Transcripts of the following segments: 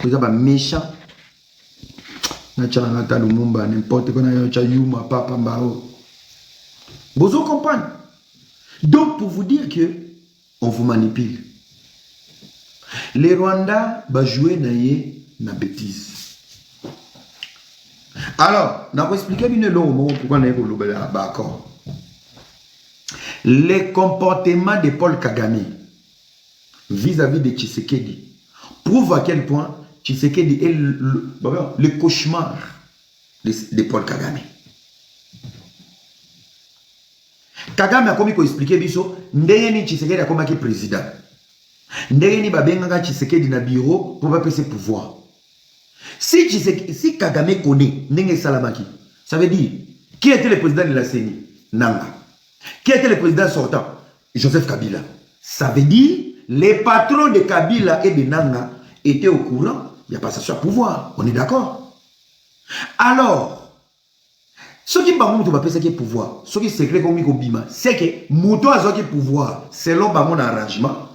Vous avez méchant. N'importe quoi, vous comprenez? Donc, pour vous dire que on vous manipule. Les Rwandais va jouer na bêtise. Alors, on va expliquer bien pourquoi on est d'accord. Les comportements de Paul Kagame vis-à-vis de Tshisekedi prouve à quel point Tshisekedi est le cauchemar de Paul Kagame. Kagame a commis expliquer biso ndenge Tshisekedi a comme président. Ndenge babenga Tshisekedi na bureau pour pas passer pouvoir. Si Kagame connaît ndenge salamaki, ça veut dire qui était le président de la CENI? Nanga. Qui était le président sortant? Joseph Kabila. Ça veut dire les patrons de Kabila et de Nanga étaient au courant, il n'y a pas ça sur pouvoir. On est d'accord? Alors, ce qui est pouvoir, ce qui est secret comme Bima, c'est que Mouto a ce pouvoir, selon mon arrangement,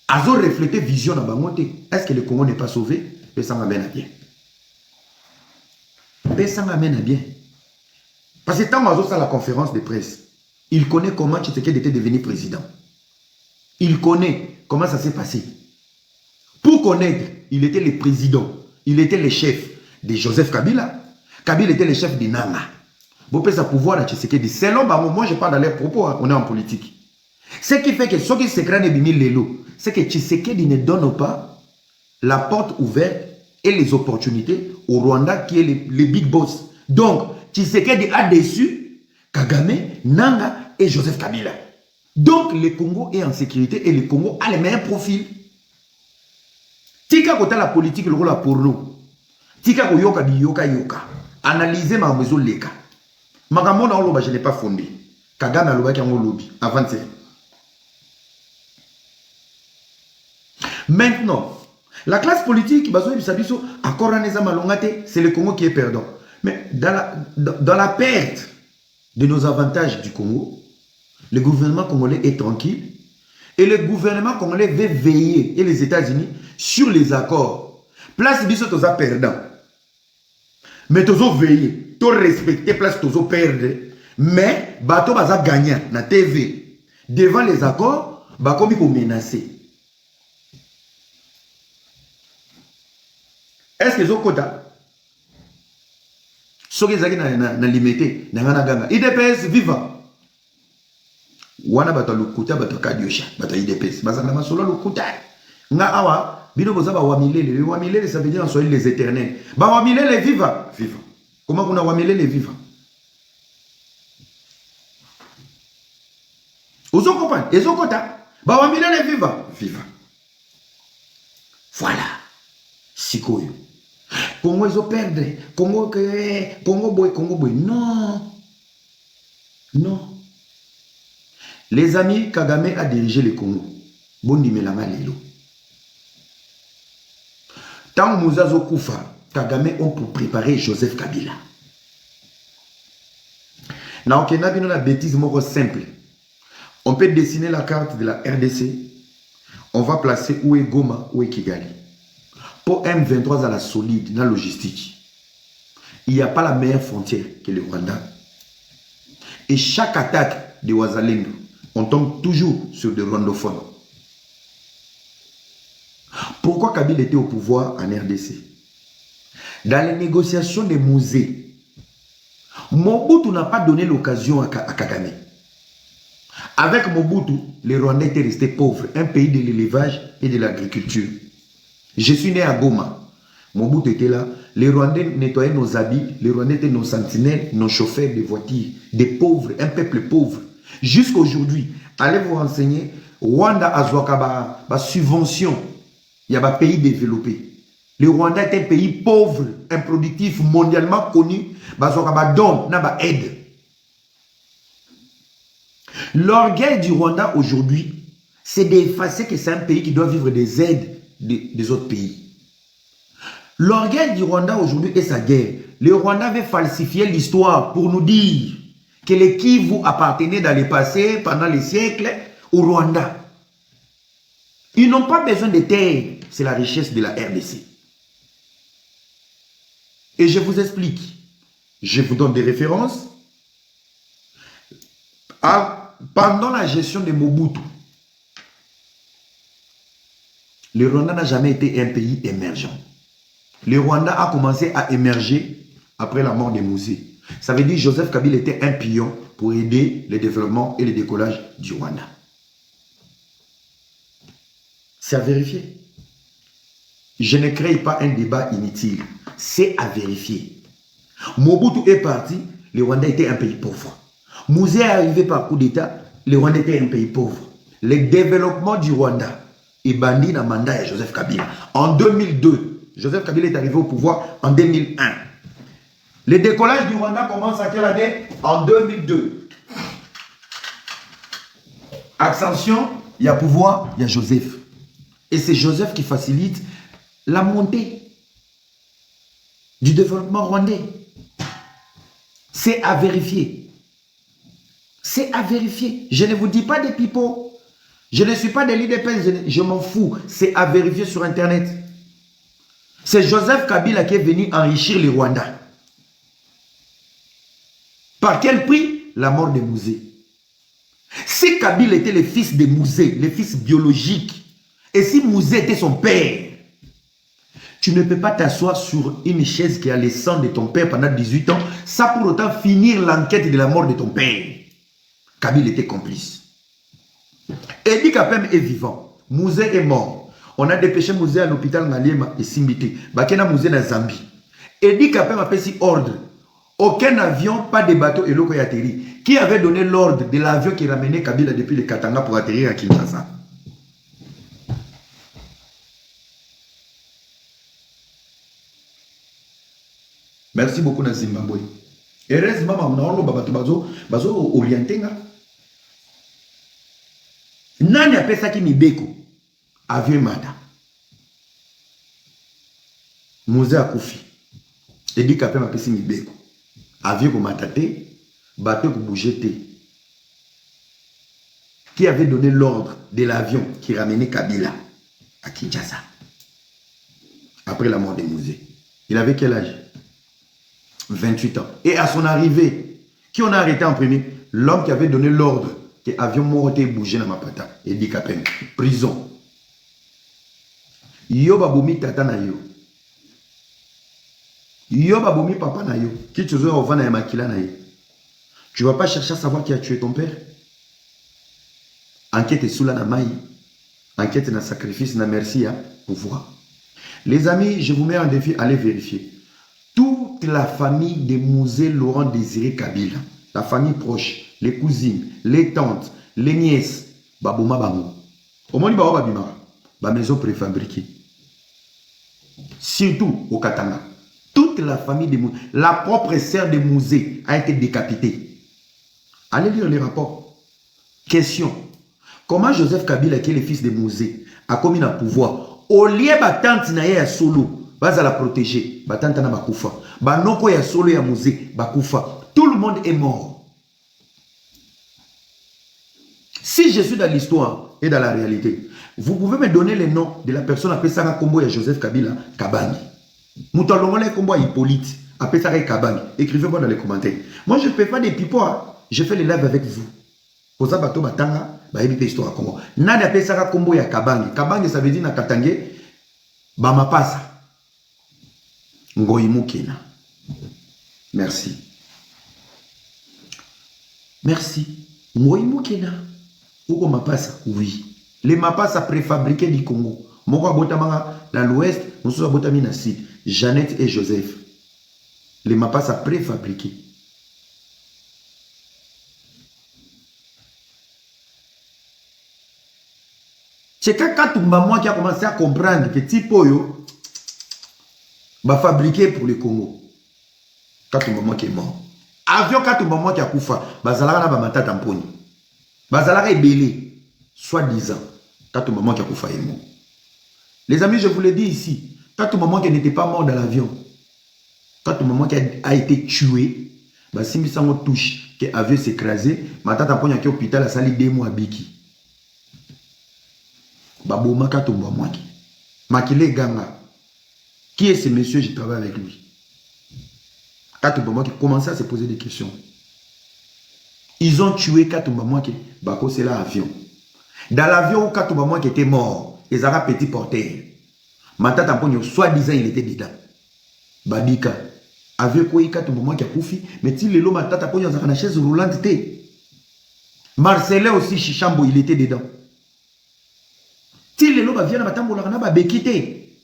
a reflété vision dans Bangote. Est-ce que le Congo n'est pas sauvé? Ça m'amène à bien. Ça m'amène à bien. Parce que tant que à la conférence de presse, il connaît comment Tshisekedi était devenu président. Il connaît comment ça s'est passé. Pour connaître, il était le président, il était le chef de Joseph Kabila. Kabila était le chef de Nanga. Vous pouvez pouvoir à Tshisekedi. Selon moi, je parle dans leurs propos, on est en politique. Ce qui fait que ce qui se crée c'est que Tshisekedi ne donne pas la porte ouverte et les opportunités au Rwanda qui est le big boss. Donc, Tshisekedi a déçu Kagame, Nanga et Joseph Kabila. Donc, le Congo est en sécurité et le Congo a les meilleurs profils. Tika kota la politique, le rôle pour nous. Tika ko yoka di yoka. Analysez ma maison leka. Magamon na oloba je n'ai pas fondé. Kagame aloba ki ango lobby. Avancez. Maintenant, la classe politique, c'est le Congo qui est perdant. Mais dans la perte de nos avantages du Congo, le gouvernement congolais est tranquille et le gouvernement congolais veut veiller, et les États-Unis, sur les accords. Place biso toza perdant. Mais tozo veiller, to respecter, place tozo perdre. Mais bato baza gagnant na TV. Devant les accords, bakomi ko menacer. Est-ce que les autres ceux qui sont limité, IDPS vivant. Wana bata lukuta bata kadiosha bata IDPS. Bazana masolo lukuta. Nga awa bino bozaba wamilele. Wamilele ça veut dire en Swahili les éternels. Ba wamilele vivant. Vivant. Comment on a wamilele vivant? Vous comprenez? Les autres ba wamilele vivant. Vivant. Voilà. Sikoyo. Congo ils ont perdu. Congo boy. Non. Non. Les amis, Kagame a dirigé le Congo. Bondi melanga lelo. Tant Mouzazo Koufa, Kagame ont pour préparer Joseph Kabila. Na okena bino la bêtise moko simple. On peut dessiner la carte de la RDC. On va placer où est Goma, où est Kigali. Pour M23 à la solide, dans la logistique, il n'y a pas la meilleure frontière que le Rwanda. Et chaque attaque de Ouazalendo, on tombe toujours sur des rwandophones. Pourquoi Kabila était au pouvoir en RDC? Dans les négociations des musées, Mobutu n'a pas donné l'occasion à Kagame. Avec Mobutu, les Rwandais étaient restés pauvres, un pays de l'élevage et de l'agriculture. Je suis né à Goma. Mobutu était là. Les Rwandais nettoyaient nos habits. Les Rwandais étaient nos sentinelles, nos chauffeurs de voitures. Des pauvres, un peuple pauvre. Jusqu'à aujourd'hui, allez vous renseigner. Rwanda a une subvention. Il y a un pays développé. Le Rwanda est un pays pauvre, improductif, mondialement connu. Il y a une aide. L'orgueil du Rwanda aujourd'hui, c'est d'effacer que c'est un pays qui doit vivre des aides des autres pays. L'orgueil du Rwanda aujourd'hui est sa guerre. Le Rwanda veut falsifier l'histoire pour nous dire que les Kivu appartenaient dans le passé, pendant les siècles, au Rwanda. Ils n'ont pas besoin de terre, c'est la richesse de la RDC. Et je vous explique. Je vous donne des références. Pendant la gestion de Mobutu, le Rwanda n'a jamais été un pays émergent. Le Rwanda a commencé à émerger après la mort de Mouzé. Ça veut dire que Joseph Kabila était un pion pour aider le développement et le décollage du Rwanda. C'est à vérifier. Je ne crée pas un débat inutile. C'est à vérifier. Mobutu est parti, le Rwanda était un pays pauvre. Mouzé est arrivé par coup d'État, le Rwanda était un pays pauvre. Le développement du Rwanda est banni dans le mandat de Joseph Kabila. En 2002, Joseph Kabila est arrivé au pouvoir en 2001. Le décollage du Rwanda commence à quelle année? En 2002. Ascension, il y a pouvoir, il y a Joseph. Et c'est Joseph qui facilite la montée du développement rwandais. C'est à vérifier. C'est à vérifier. Je ne vous dis pas des pipeaux. Je ne suis pas des leaders, je m'en fous. C'est à vérifier sur Internet. C'est Joseph Kabila qui est venu enrichir le Rwanda. Par quel prix? La mort de Mouzé. Si Kabila était le fils de Mouzé, le fils biologique, et si Mouzé était son père, tu ne peux pas t'asseoir sur une chaise qui a le sang de ton père pendant 18 ans, sans pour autant finir l'enquête de la mort de ton père. Kabila était complice. Edi Kapem est vivant. Mouzé est mort. On a dépêché Mouzé à l'hôpital Ngaliema et Simbiti. Bakena Mouzé na Zambie. Edi Kapem a fait ordre. Aucun avion, pas de bateau et l'eau qui a atterri. Qui avait donné l'ordre de l'avion qui ramenait Kabila depuis le Katanga pour atterrir à Kinshasa? Merci beaucoup na Zimbabwe. Heureusement, on a bazo orienté. Nani appelle ça qui Mibeko? Avion Mata. Mouzé a Koufi. Et dit qu'après m'a appelé Mibeko. Avion ko matate, bateau ko bougete. Qui avait donné l'ordre de l'avion qui ramenait Kabila à Kinshasa après la mort de Mouzé? Il avait quel âge? 28 ans. Et à son arrivée, qui on a arrêté en premier? L'homme qui avait donné l'ordre que l'avion monté et bougé dans ma patate. Et dit Kapem, prison. Yo baboumi tata na yo. Yo baboumi papa na yo. Qui te zo au na makila na yo. Tu vas pas chercher à savoir qui a tué ton père. Enquête sous la namaï. Enquête na sacrifice na merci à pouvoir. Les amis, je vous mets en défi, allez vérifier. Toute la famille de Mouzé Laurent Désiré Kabila, la famille proche, les cousines, les tantes, les nièces, Babouma Bango. Au moins, ba maison préfabriquée. Surtout au Katanga. Toute la famille de Mouzé, la propre sœur de Mouzé a été décapitée. Allez lire les rapports. Question. Comment Joseph Kabila, qui est le fils de Mouzé, a commis un pouvoir? Au lieu de tante na solo, baza la protéger, batante na bakufa. Banoko ya solo ya Mouzé, bakufa. Tout le monde est mort. Si je suis dans l'histoire et dans la réalité, vous pouvez me donner les noms de la personne appelée Sarah Kombo et Joseph Kabila Kabangi. Moutalongole Kombo Hippolyte, appelé Sarah Kabangi. Écrivez-moi dans les commentaires. Moi, je ne fais pas des pipots. Je fais les lives avec vous. Pour ça, bateau batanga, bah ébi histoire Kombo. Nani appelé Sarah Kombo ya Kabangi. Kabangi, ça veut dire na Katangé, Bama pasa. Ngoyimukina. Merci. Merci. Ngoyimukina. Pourquoi Mapasa? Oui. Les Mapasa préfabriqués du Congo. Moko abotamanga dans l'ouest, nous sommes abotami na sud. Jeannette et Joseph. Les Mapasa préfabriqués. C'est quand Katumba qui a commencé à comprendre que Tipoyo va fabriquer pour le Congo. Katumba qui est mort. Avion Katumba qui a koufa. Bazalaka na bamata tamponi. Bazalaka est belé. Soi-disant. Katumba qui a koufa est mort. Les amis, je vous l'ai dit ici. Katumba qui n'était pas mort dans l'avion. Katumba qui a été tué. Simbi sango touche. Que l'avion s'est écrasé. Mata tamponi qui est hôpital a sali 2 mois à Biki. Baboma Katumba Mwaki. Makile Ganga. Qui est ce monsieur? Je travaille avec lui. Katoumba qui commençait à se poser des questions. Ils ont tué Katoumba qui Bako c'est l'avion. Dans l'avion où Katoumba qui était mort, ils avaient petit porteur. Matata Mponyo, soi-disant il était dedans. Badika. Avec quoi Katoumba qui a koufi, mais si le lot Matata Mponyo a une chaise roulante. Marcelin aussi, Chichambo, il était dedans. Si le lot vient à Matambo, il a béquité.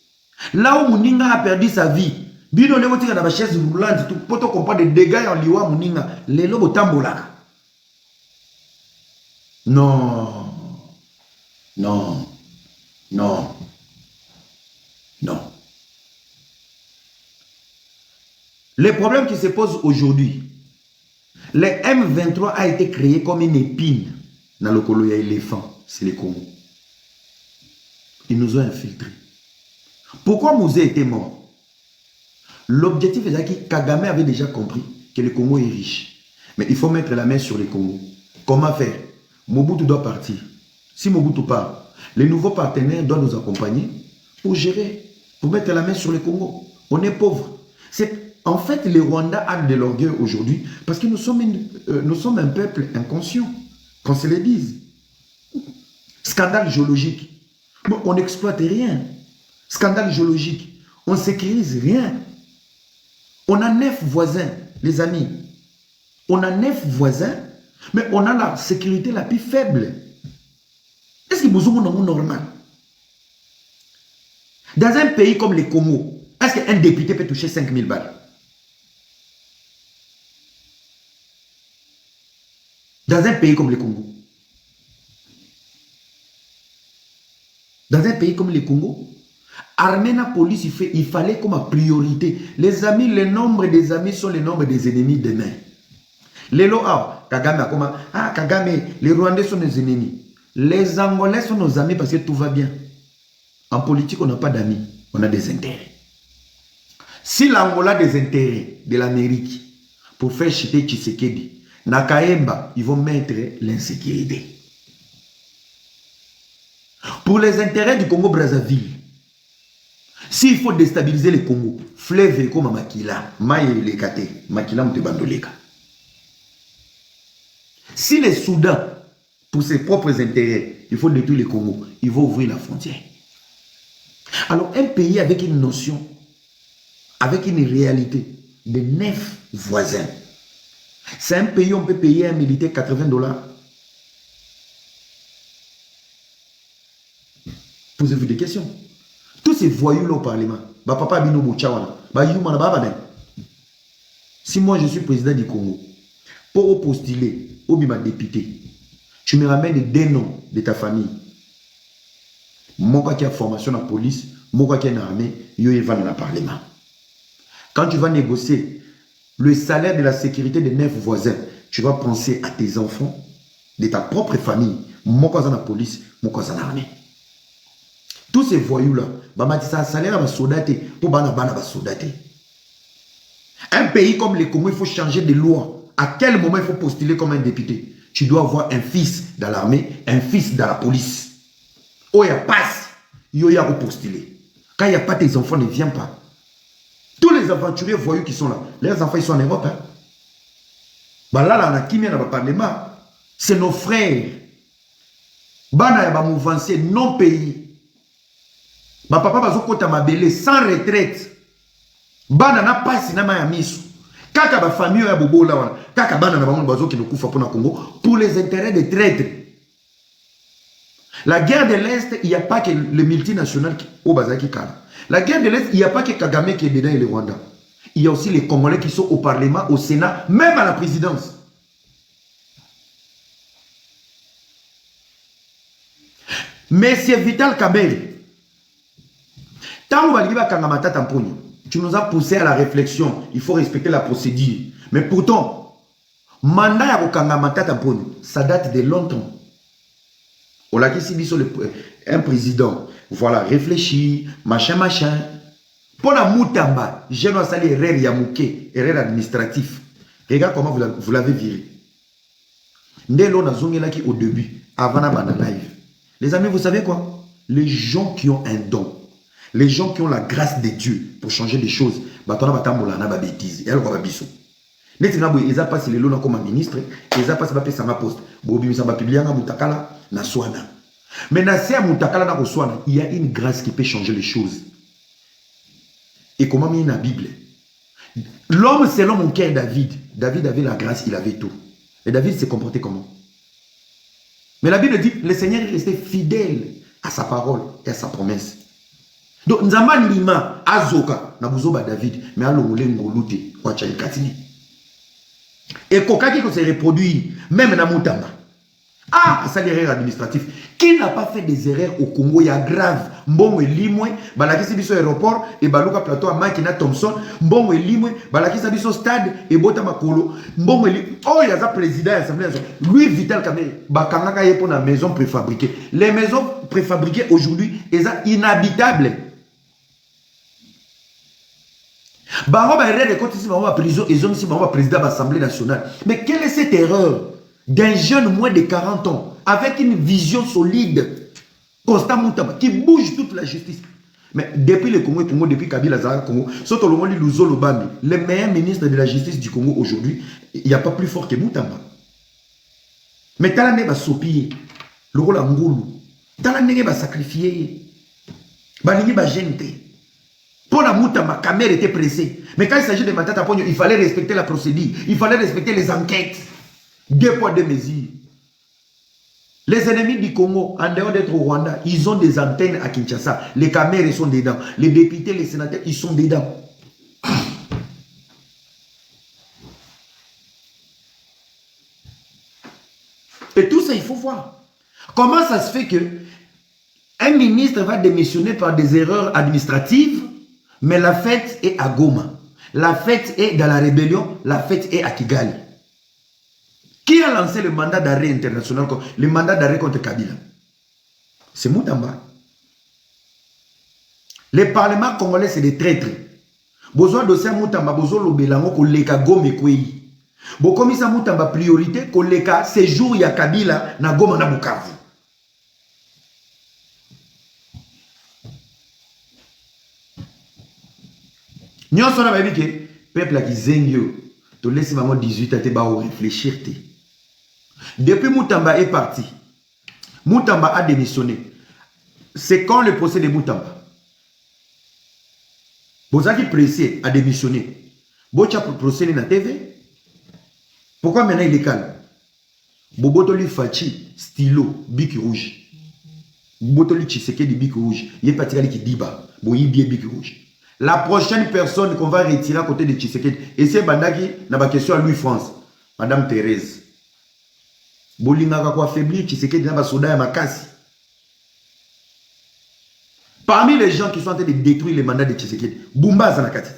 Là où Mouninga a perdu sa vie, Bino le voté dans la chaise roulante, tout pour comprendre des dégâts en liwa Mouninga, les lobes tambola. Non, non, non, non. Les problèmes qui se posent aujourd'hui, le M23 a été créé comme une épine dans le colonia éléphant, c'est les Congo. Ils nous ont infiltrés. Pourquoi Mouzé était mort? L'objectif est que Kagame avait déjà compris que le Congo est riche. Mais il faut mettre la main sur le Congo. Comment faire? Mobutu doit partir. Si Mobutu part, les nouveaux partenaires doivent nous accompagner pour gérer, pour mettre la main sur le Congo. On est pauvre. En fait, le Rwanda a de l'orgueil aujourd'hui parce que nous sommes un peuple inconscient, qu'on se le dise. Scandale géologique. Bon, on n'exploite rien. Scandale géologique. On ne sécurise rien. On a 9 voisins, les amis. On a 9 voisins, mais on a la sécurité la plus faible. Est-ce que vous avez un normal? Dans un pays comme le Congo, est-ce qu'un député peut toucher 5 000 balles? Dans un pays comme le Congo. Dans un pays comme le Congo, armée la police, il fallait comme priorité. Les amis, le nombre des amis sont le nombre des ennemis demain. Les lois, Kagame, Kagame, les Rwandais sont nos ennemis. Les Angolais sont nos amis parce que tout va bien. En politique, on n'a pas d'amis, on a des intérêts. Si l'Angola a des intérêts de l'Amérique pour faire chuter Tshisekedi, Nakaemba, ils vont mettre l'insécurité. Pour les intérêts du Congo-Brazzaville, s'il faut déstabiliser le Congo, fleuve comme Makila, Maïe Lekate, Makila Mtebandoleka. Si les Soudan, pour ses propres intérêts, il faut détruire le Congo, il faut ouvrir la frontière. Alors, un pays avec une notion, avec une réalité de 9 voisins, c'est un pays où on peut payer un militaire $80. Posez-vous des questions. Tous ces voyous-là au Parlement, papa Bino Bouchawana, si moi je suis président du Congo, pour postuler, ou bien député, tu me ramènes des noms de ta famille. Moi qui a formation en police, moi qui a une armée, il va dans le Parlement. Quand tu vas négocier le salaire de la sécurité des 9 voisins, tu vas penser à tes enfants, de ta propre famille. Moi qui a la police, moi qui a l'armée. Tous ces voyous-là, un salaire va soldater pour bana soldater. Un pays comme le Congo, il faut changer de loi. À quel moment il faut postuler comme un député? Tu dois avoir un fils dans l'armée, un fils dans la police. Oh, il y a passe, il y a postuler. Quand il n'y a pas tes enfants, ne viens pas. Tous les aventuriers voyous qui sont là, leurs enfants ils sont en Europe. Hein? Bah là, on a qui dans le Parlement. C'est nos frères. Bana ya mouvancier non payé. Bah papa bazo kota mabele sans retraite. Bana na passe na ma misu. Kaka ba famille ya bobo la wana. Kaka bana na bango bazo ki no kufa pona Congo pour les intérêts des traîtres. La guerre de l'Est, il n'y a pas que le multinational au Bazaki Kala. La guerre de l'Est, il n'y a pas que Kagame qui est dedans et le Rwanda. Il y a aussi les Congolais qui sont au Parlement, au Sénat, même à la présidence. Monsieur Vital Kamerhe, tant que tu nous as poussé à la réflexion, il faut respecter la procédure. Mais pourtant, mandat à Kangamata Tamponi, ça date de longtemps. On l'a dit, un président, voilà, réfléchir, machin. Pour la Moutamba, je dois saluer erreur Yamouké, erreur administratif. Regarde comment vous l'avez viré. Ndelo na zongelaki au début, avant la live. Les amis, vous savez quoi? Les gens qui ont un don, Les gens qui ont la grâce de Dieu pour changer les choses, batona batambola na ba bêtise. Yalo kwa biso. Neti na boye eza passe lelo na comme ministre, eza passe ba pesa ma poste. Bo bimisa ba publianga mutakala na swana. Mais na se mutakala na ko swana, il y a une grâce qui peut changer les choses. Et comment mis dans la Bible? L'homme selon mon cœur David. David avait la grâce, il avait tout. Et David s'est comporté comment? Mais la Bible dit, le Seigneur est resté fidèle à sa parole et à sa promesse. Donc, Nzamba Lima, Azoka, Nabuzoba David, mais Alomole Ngolute, Wachai Katini. Et Kokaki qui se reproduit, même dans Moutamba. Ah, ça l'erreur administrative. Qui n'a pas fait des erreurs au Congo? Il y a grave. Mbongo et Limwe, Balakisi Biso aéroport, et Baluka plateau à Makina Thompson, Mbongo et Limwe, Balakisi Biso stade, et Bota Makolo, Mbongo et Limwe. Oh, il y a ça président de l'Assemblée nationale. Lui, Vital Kamé, Bakangaka est pour la maison préfabriquée. Les maisons préfabriquées aujourd'hui, elles sont inhabitables. Baroba erreur de côté ici, Baroba prison, ils ont ici, Baroba président de l'Assemblée nationale. Mais quelle est cette erreur d'un jeune moins de 40 ans, avec une vision solide, Constant Moutamba, qui bouge toute la justice? Mais depuis le Congo, depuis Kabila Zara Congo, surtout le monde Luzo Lobambi, le meilleur ministre de la justice du Congo aujourd'hui, il n'y a pas plus fort que Moutamba. Mais Talane va sopier, le rôle Angoulou, Talane va sacrifier, Balingi va gêner. Pour la Moutamba, Kamer était pressé. Mais quand il s'agit de Matata Pogno, il fallait respecter la procédure, il fallait respecter les enquêtes. 2 poids 2 mesures. Les ennemis du Congo, en dehors d'être au Rwanda, ils ont des antennes à Kinshasa. Les caméras sont dedans. Les députés, les sénateurs, ils sont dedans. Et tout ça, il faut voir. Comment ça se fait que un ministre va démissionner par des erreurs administratives, mais la fête est à Goma. La fête est dans la rébellion, la fête est à Kigali. Qui a lancé le mandat d'arrêt international, le mandat d'arrêt contre Kabila? C'est Moutamba. Les parlements congolais, c'est des traîtres. Besoin de ça, Moutamba, besoin de l'Obelango, koleka Goma Kwei. Bokomi sa Moutamba priorité, koleka séjour ya Kabila na Goma na Bukavu. Nous sommes dit que peuple qui zengyo, tu laisses maman 18 ans, tu vas réfléchir. Depuis Moutamba est parti, Moutamba a démissionné. C'est quand le procès de Moutamba. Bozaki pressé a démissionné. Bocha procès na TV. Pourquoi maintenant il est calme? Bobotoli Fachi, stylo, bic rouge. Bobotoli Tshisekedi bic rouge. Il est parti qui diba. Boyi bien bic rouge. La prochaine personne qu'on va retirer à côté de Tshisekedi, et c'est Bandaki, n'a pas question à Louis France, Madame Thérèse. Bolinga kwa affaiblir Tshisekedi n'a pas soda ya makasi. Parmi les gens qui sont en train de détruire les mandats de Tshisekedi, Bumba Zanakati,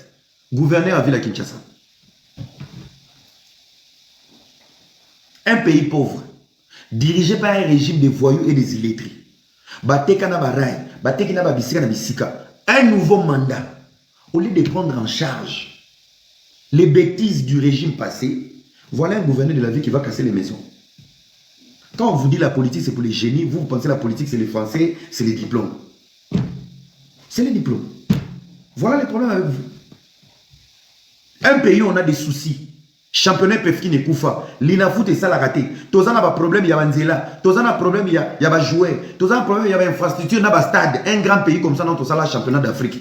gouverneur à Ville à Kinshasa. Un pays pauvre, dirigé par un régime de voyous et des illettrés. Bateka na barai, bateka na babisika na bisika. Un nouveau mandat. Au lieu de prendre en charge les bêtises du régime passé, voilà un gouverneur de la ville qui va casser les maisons. Quand on vous dit la politique c'est pour les génies, vous pensez la politique c'est les Français, c'est les diplômes. C'est les diplômes. Voilà le problème avec vous. Un pays où on a des soucis. Championnat Pefki ne Koufa. L'inafout et ça la raté. Tous en a pas problème, il y a Banzela. Tous en a problème, il y a pas jouer. Tous en a problème, il y a infrastructure, il y a pas stade. Un grand pays comme ça, dans tout ça, le championnat d'Afrique.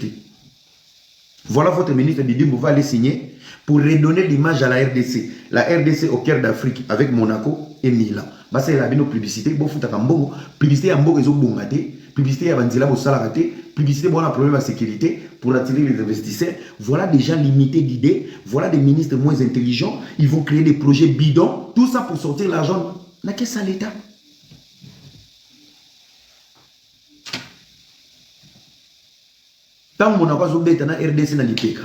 Voilà votre ministre Didi Mouva aller signer pour redonner l'image à la RDC. La RDC au cœur d'Afrique avec Monaco et Milan. Bah, c'est la publicité. Bon, fout à Kambongo. Publicité à Mbogo et Zobongate. Publicité à Banzela pour Salarate. Publicité pour un problème de sécurité. Pour attirer les investisseurs. Voilà des gens limités d'idées. Voilà des ministres moins intelligents. Ils vont créer des projets bidons. Tout ça pour sortir l'argent. N'a qu'est-ce à l'État? Tant Monaco a na RDC na Lipeka.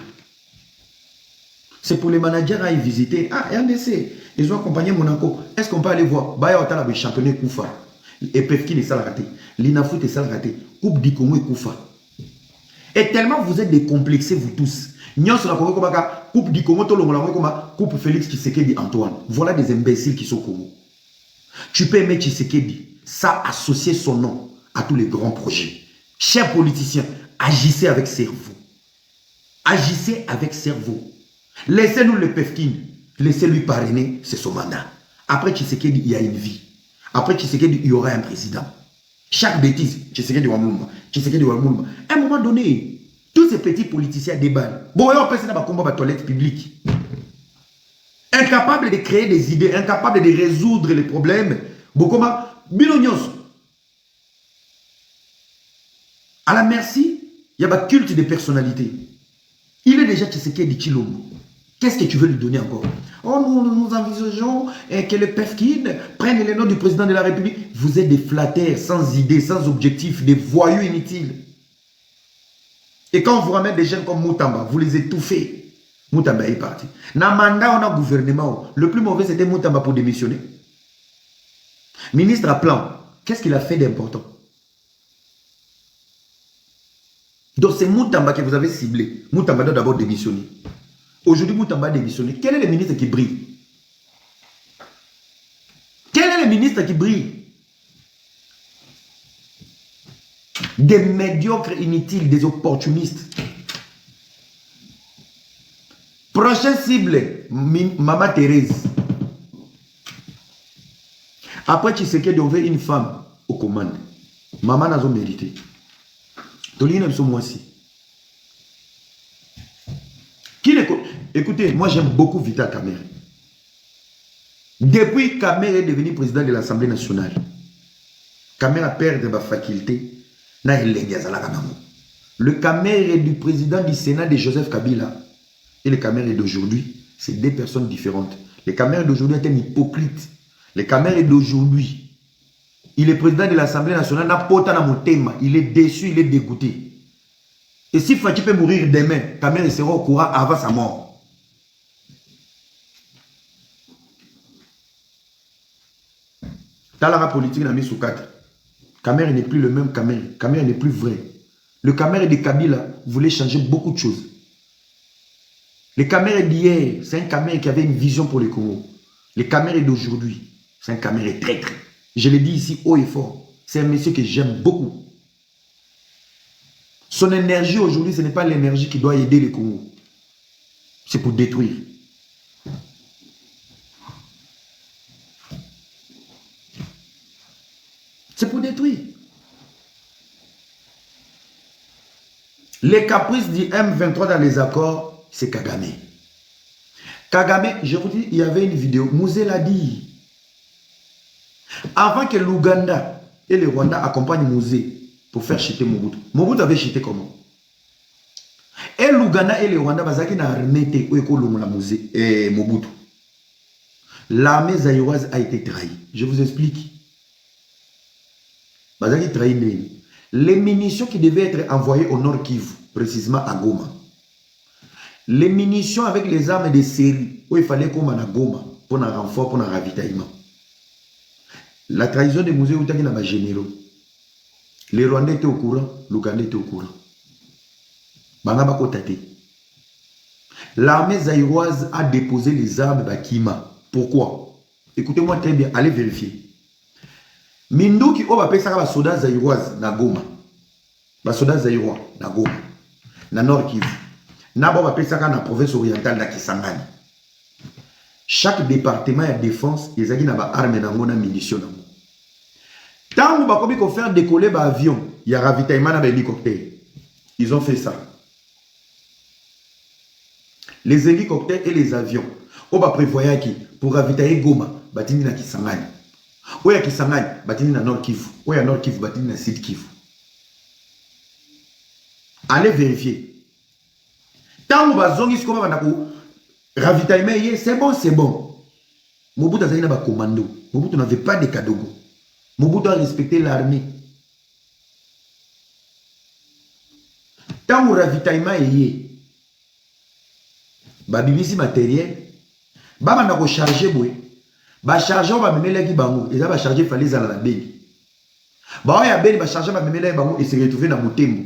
C'est pour les managers à y visiter. Ah, RDC, ils ont accompagné Monaco. Est-ce qu'on peut aller voir? Baya Otala le championnat Koufa. Et Pefki est raté. L'Inafout est raté. Coupe du Congo et Koufa. Et tellement vous êtes décomplexés, vous tous. Nyon sur la Congo comme Coupe du Congo, Coupe Félix Tshisekedi Antoine. Voilà des imbéciles qui sont Congo. Tu peux aimer Tshisekedi. Ça associer son nom à tous les grands projets. Chers politiciens, Agissez avec cerveau. Agissez avec cerveau. Laissez-nous le Pefkin. Laissez-lui parrainer, c'est son mandat. Après Tshisekedi, il y a une vie. Après Tshisekedi, il y aura un président. Chaque bêtise, Tshisekedi Wamulma, Tshisekedi Wamulma. À un moment donné, tous ces petits politiciens déballent. Bon, on peut se faire combat toilette publique. Incapable de créer des idées, incapable de résoudre les problèmes. Bon, comment Bilognos. À la merci, il y a un culte de personnalité. Il est déjà Tshisekedi Chilombo. Qu'est-ce que tu veux lui donner encore? Oh, nous envisageons que le Pefkin prenne le nom du président de la République. Vous êtes des flatteurs, sans idées, sans objectifs, des voyous inutiles. Et quand on vous ramène des jeunes comme Moutamba, vous les étouffez. Moutamba est parti. Dans le mandat, on a gouvernement. Le plus mauvais, c'était Moutamba pour démissionner. Ministre à plan, qu'est-ce qu'il a fait d'important? Donc c'est Moutamba que vous avez ciblé. Moutamba doit d'abord démissionner. Aujourd'hui, Moutamba a démissionné. Quel est le ministre qui brille? Quel est le ministre qui brille? Des médiocres inutiles, des opportunistes. Prochaine cible, Maman Thérèse. Après Tshisekedi, on veut une femme aux commandes. Maman n'a pas mérité. Écoutez, moi j'aime beaucoup Vital Kamerhe. Depuis Kamerhe est devenu président de l'Assemblée nationale, Kamerhe a perdu sa faculté. Le Kamerhe du président du Sénat de Joseph Kabila et le Kamerhe d'aujourd'hui, c'est deux personnes différentes. Le Kamerhe d'aujourd'hui est un hypocrite. Le Kamerhe d'aujourd'hui, il est président de l'Assemblée nationale, n'a pas autant dans mon thème. Il est déçu, il est dégoûté. Et si Fatih peut mourir demain, Kamerhe sera au courant avant sa mort. Dans la politique, on a mis sous 4. Kamerhe n'est plus le même Kamerhe. Kamerhe n'est plus vrai. Le Kamerhe de Kabila voulait changer beaucoup de choses. Le Kamerhe d'hier, c'est un Kamerhe qui avait une vision pour les Congo. Le Kamerhe d'aujourd'hui, c'est un Kamerhe traître. Je l'ai dit ici haut et fort. C'est un monsieur que j'aime beaucoup. Son énergie aujourd'hui, ce n'est pas l'énergie qui doit aider les Congo. C'est pour détruire. C'est pour détruire. Les caprices du M23 dans les accords, c'est Kagame. Kagame, je vous dis, il y avait une vidéo, Mouzé l'a dit. Avant que l'Ouganda et le Rwanda accompagnent Mouzé pour faire chuter Mobutu. Mobutu avait chuté comment? Et l'Ouganda et le Rwanda, ils ont remetté Mobutu. L'armée zaïroise a été trahie. Je vous explique. Les munitions qui devaient être envoyées au Nord Kivu, précisément à Goma. Les munitions avec les armes de série, où il fallait qu'on à Goma pour un renfort, pour un ravitaillement. La trahison de Mouzé Outaki n'a pas généraux. Les Rwandais étaient au courant, l'Ougandais était au courant. L'armée zaïroise a déposé les armes d'Akima. Pourquoi? Écoutez-moi très bien, allez vérifier. Minduki o ba pesa ba soda zaïroise na Goma. Ba soda zaïrois na Goma. Na Nord Kivu. Na ba pesa na province orientale na Kisangani. Chaque département de défense, ils ont ba armes na ngona munitions na. Tant ba komi ko faire décoller ba avion, il y a ravitaillement na ba hélicoptère. Ils ont fait ça. Les hélicoptères et les avions. On va prévoir qui pour ravitailler Goma, batini na Kisangani. Oya Kisangani, batini na Nord Kivu. Oya Nord Kivu, batini na Sud Kivu. Allez vérifier. Tant que vous avez comme ravitaillement, c'est bon, c'est bon. Mobutu a un commando. Mobutu n'avait pas de Kadogo. Mobutu a respecté l'armée. Tant que ravitaillement est babibisi matériel, baba na ko charger boy. Ba charger ba memela ki bango, eza ba charger fallait za la beli. Ba ya beli ba charger ba memela bango et se retrouver na Butembo.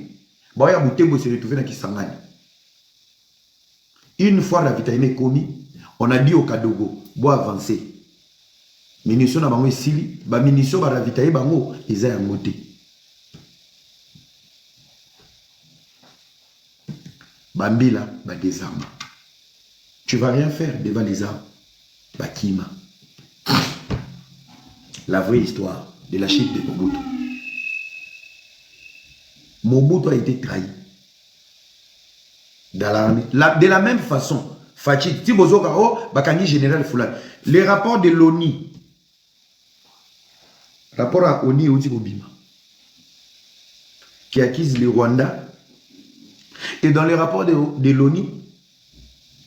Ba ya Butembo se retrouver na Kisangani. Une fois ravitaillement commis, on a dit au Kadogo, bo avancer. Munitions na bango esili, ba munitions ba ravitailler bango eza ya ngote. Bambila, ba désarme. Tu vas rien faire devant les armes. Bakima. La vraie histoire de la chute de Mobutu. Mobutu a été trahi. Dans l'armée. De la même façon, Fachi, Tibozoka, oh, Bakani général Foulane. Les rapports de l'ONI, rapport à ONI Oti Bobima, qui accuse le Rwanda. Et dans les rapports de l'ONI,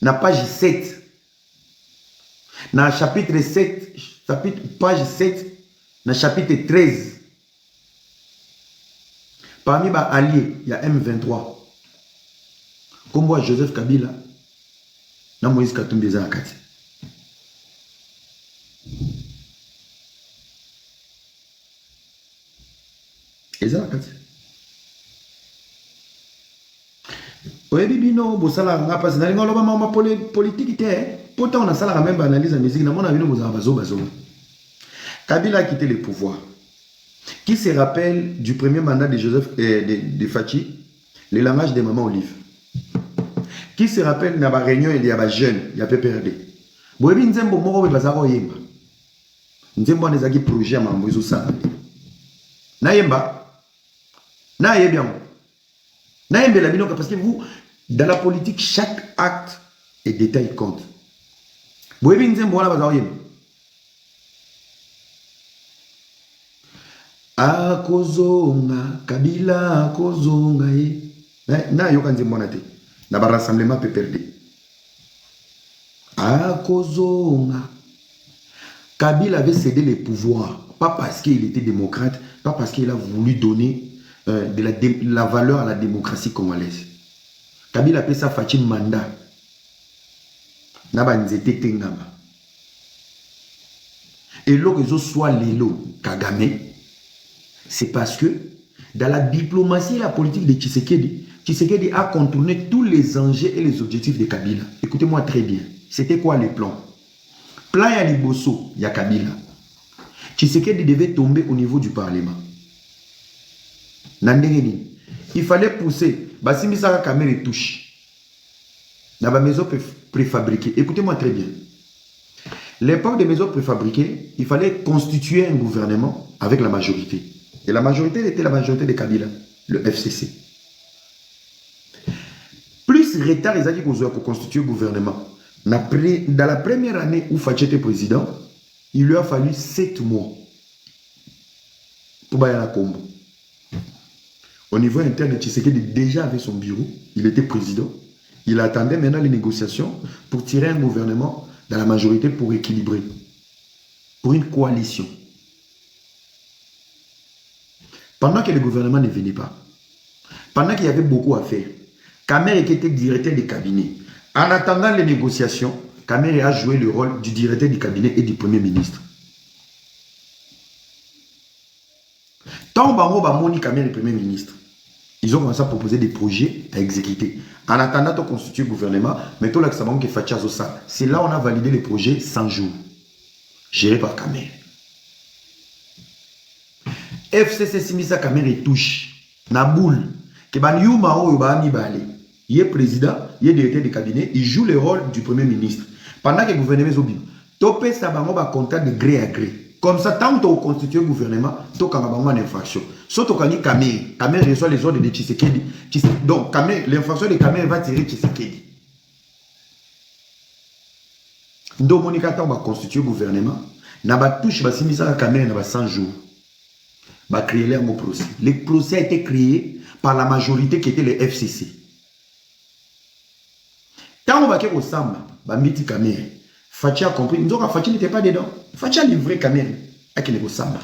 na page 7, dans chapitre 7, page 7, dans chapitre 13, parmi les alliés, il y a M23. Comme moi, Joseph Kabila, na Moïse Katumbi eza na kati. Eza na kati. Oyebi bino bosala nga parce na linga loba mama politique te. Pourtant on a sala même analyse de musique na mona bino bozala bazo. Kabila a quitté le pouvoir. Qui se rappelle du premier mandat de Joseph de Fachi, le langage de Maman Olive. Qui se rappelle na ba réunion il y a ba jeune, il y a PPRD. Boyebi nzembo moko be bazako yemba. Nzembo nezaki projet mambo ezo sala. Na yemba. Na yebian. Na yemba la bino parce que vous dans la politique chaque acte et détail compte. Boyebi nzembo wana bazako yemba. Akozonga Kabila akozonga ye. Na yoka nzembo na te. Na ba rassemblement PPRD. Akozonga. Kabila avait cédé les pouvoirs, pas parce qu'il était démocrate, pas parce qu'il a voulu donner de la valeur à la démocratie congolaise. Kabila appelait ça Fachi mandat. Naba nzete tengama. Et l'orezo soit l'élo Kagame, c'est parce que dans la diplomatie et la politique de Tshisekedi, Tshisekedi a contourné tous les enjeux et les objectifs de Kabila. Écoutez-moi très bien. C'était quoi les plans? Plan ya Liboso, ya Kabila. Tshisekedi devait tomber au niveau du Parlement. Nandengeni. Il fallait pousser. Basimi Sara Kamere touche. Dans la maison préfabriquée. Écoutez-moi très bien. L'époque des maisons préfabriquées, il fallait constituer un gouvernement avec la majorité. Et la majorité était la majorité de Kabila, le FCC. Plus retard les alliés pour constituer le gouvernement. Dans la première année où Fachi était président, il lui a fallu 7 mois pour Bayana Kombo. Au niveau interne, Tshisekedi déjà avait son bureau, il était président. Il attendait maintenant les négociations pour tirer un gouvernement dans la majorité pour équilibrer, pour une coalition. Pendant que le gouvernement ne venait pas, pendant qu'il y avait beaucoup à faire, Kamer était directeur du cabinet. En attendant les négociations, Kamer a joué le rôle du directeur du cabinet et du premier ministre. Tant que Moni Kamer est premier ministre, ils ont commencé à proposer des projets à exécuter. En attendant de constituer le gouvernement, mais tout l'accent que Fachi Azosa, c'est là où on a validé les projets 100 jours, gérés par Kamer. FCC Simisa Kamer et touche, Naboul, que ban Yuma ou Yoba Nibale. Il est président, il est directeur du cabinet, il joue le rôle du premier ministre. Pendant que le gouvernement est obligé, topé ça va contact de gré à gré. Comme ça, tant que tu constitues le gouvernement, tu as une infraction. Sauf que tu as Kamer reçoit les ordres de Tshisekedi. Donc, l'infraction de Kamer va tirer Tshisekedi. Donc, Monika, tu va constituer le gouvernement. Na ba touche ba simisa Kamer na 100 jours. Va créer un procès. Le procès a été créé par la majorité qui était le FCC. Tant on va au Samba, Bamiti Kamer, Fachi a compris. Nous avons Fachi n'était pas dedans. Fachi a livré Kamer à Keneko Samba.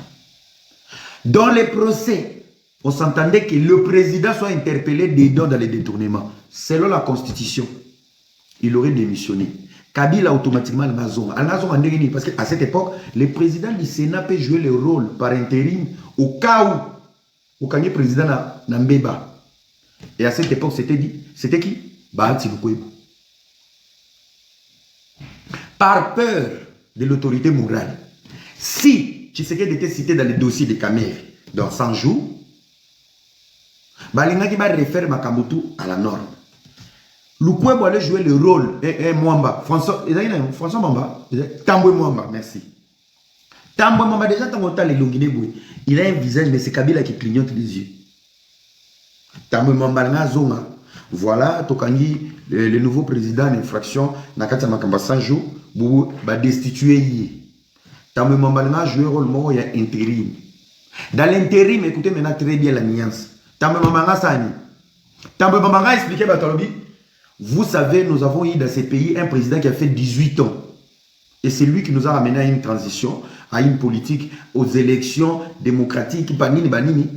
Dans les procès, on s'entendait que le président soit interpellé dedans dans les détournements. Selon la constitution, il aurait démissionné. Kabila automatiquement le Nazon. Parce qu'à cette époque, le président du Sénat peut jouer le rôle par intérim au cas où il y a président Nambeba. Et à cette époque, c'était qui? Bahati Lukwebo. Par peur de l'autorité morale, si Tshisekedi était cité dans le dossier de Kamer dans 100 jours, Balingaki va refaire Makambutu à la norme. Lukwebo allait jouer le rôle. Mwamba. François Mwamba. Tambwe Mwamba, merci. Tambwe Mwamba, déjà, il a un visage, mais c'est Kabila qui clignote les yeux. Tambwe Mwamba, voilà, Tokangi, le nouveau président d'infraction, Nakata Makamba 100 jours, Boubou, va destituer. Tambwe Mwamba a joué un rôle, il y a intérim. Dans l'intérim, écoutez maintenant très bien la nuance. Tambwe Mwamba Sani. Tambwe Mwamba a expliqué Batalobi. Vous savez, nous avons eu dans ces pays un président qui a fait 18 ans. Et c'est lui qui nous a ramené à une transition, à une politique, aux élections démocratiques, banini, banini.